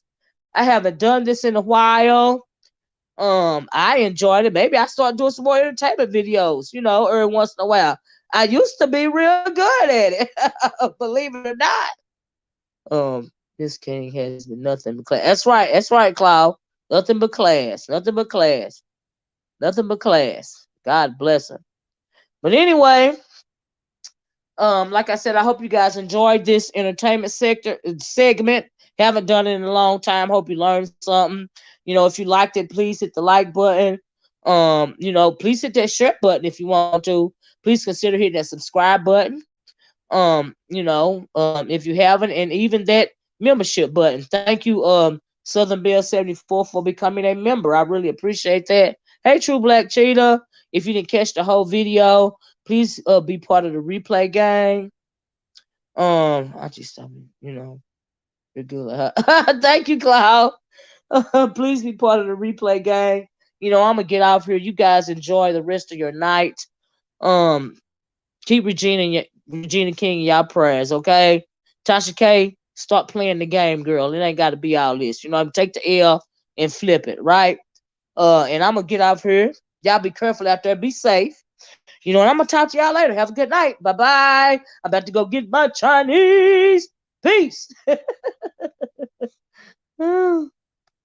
Speaker 1: I haven't done this in a while. I enjoyed it. Maybe I start doing some more entertainment videos, every once in a while. I used to be real good at it, believe it or not. This king has been nothing but class. That's right, Cloud. Nothing but class. Nothing but class. Nothing but class. God bless him. But anyway, like I said, I hope you guys enjoyed this entertainment sector segment. Haven't done it in a long time. Hope you learned something. If you liked it, please hit the like button. Please hit that share button if you want to. Please consider hitting that subscribe button. If you haven't, and even that membership button. Thank you, Southern Bell 74 for becoming a member. I really appreciate that. Hey, True Black Cheetah. If you didn't catch the whole video, please be part of the replay gang. I just you're good. Thank you, Cloud. Please be part of the replay gang. I'm gonna get off here. You guys enjoy the rest of your night. Um, Keep Regina King in y'all prayers, okay? Tasha K, start playing the game, girl. It ain't got to be all this. Take the L and flip it, right? And I'm gonna get off here. Y'all be careful out there. Be safe. And I'm gonna talk to y'all later. Have a good night. Bye bye. I'm about to go get my Chinese. Peace.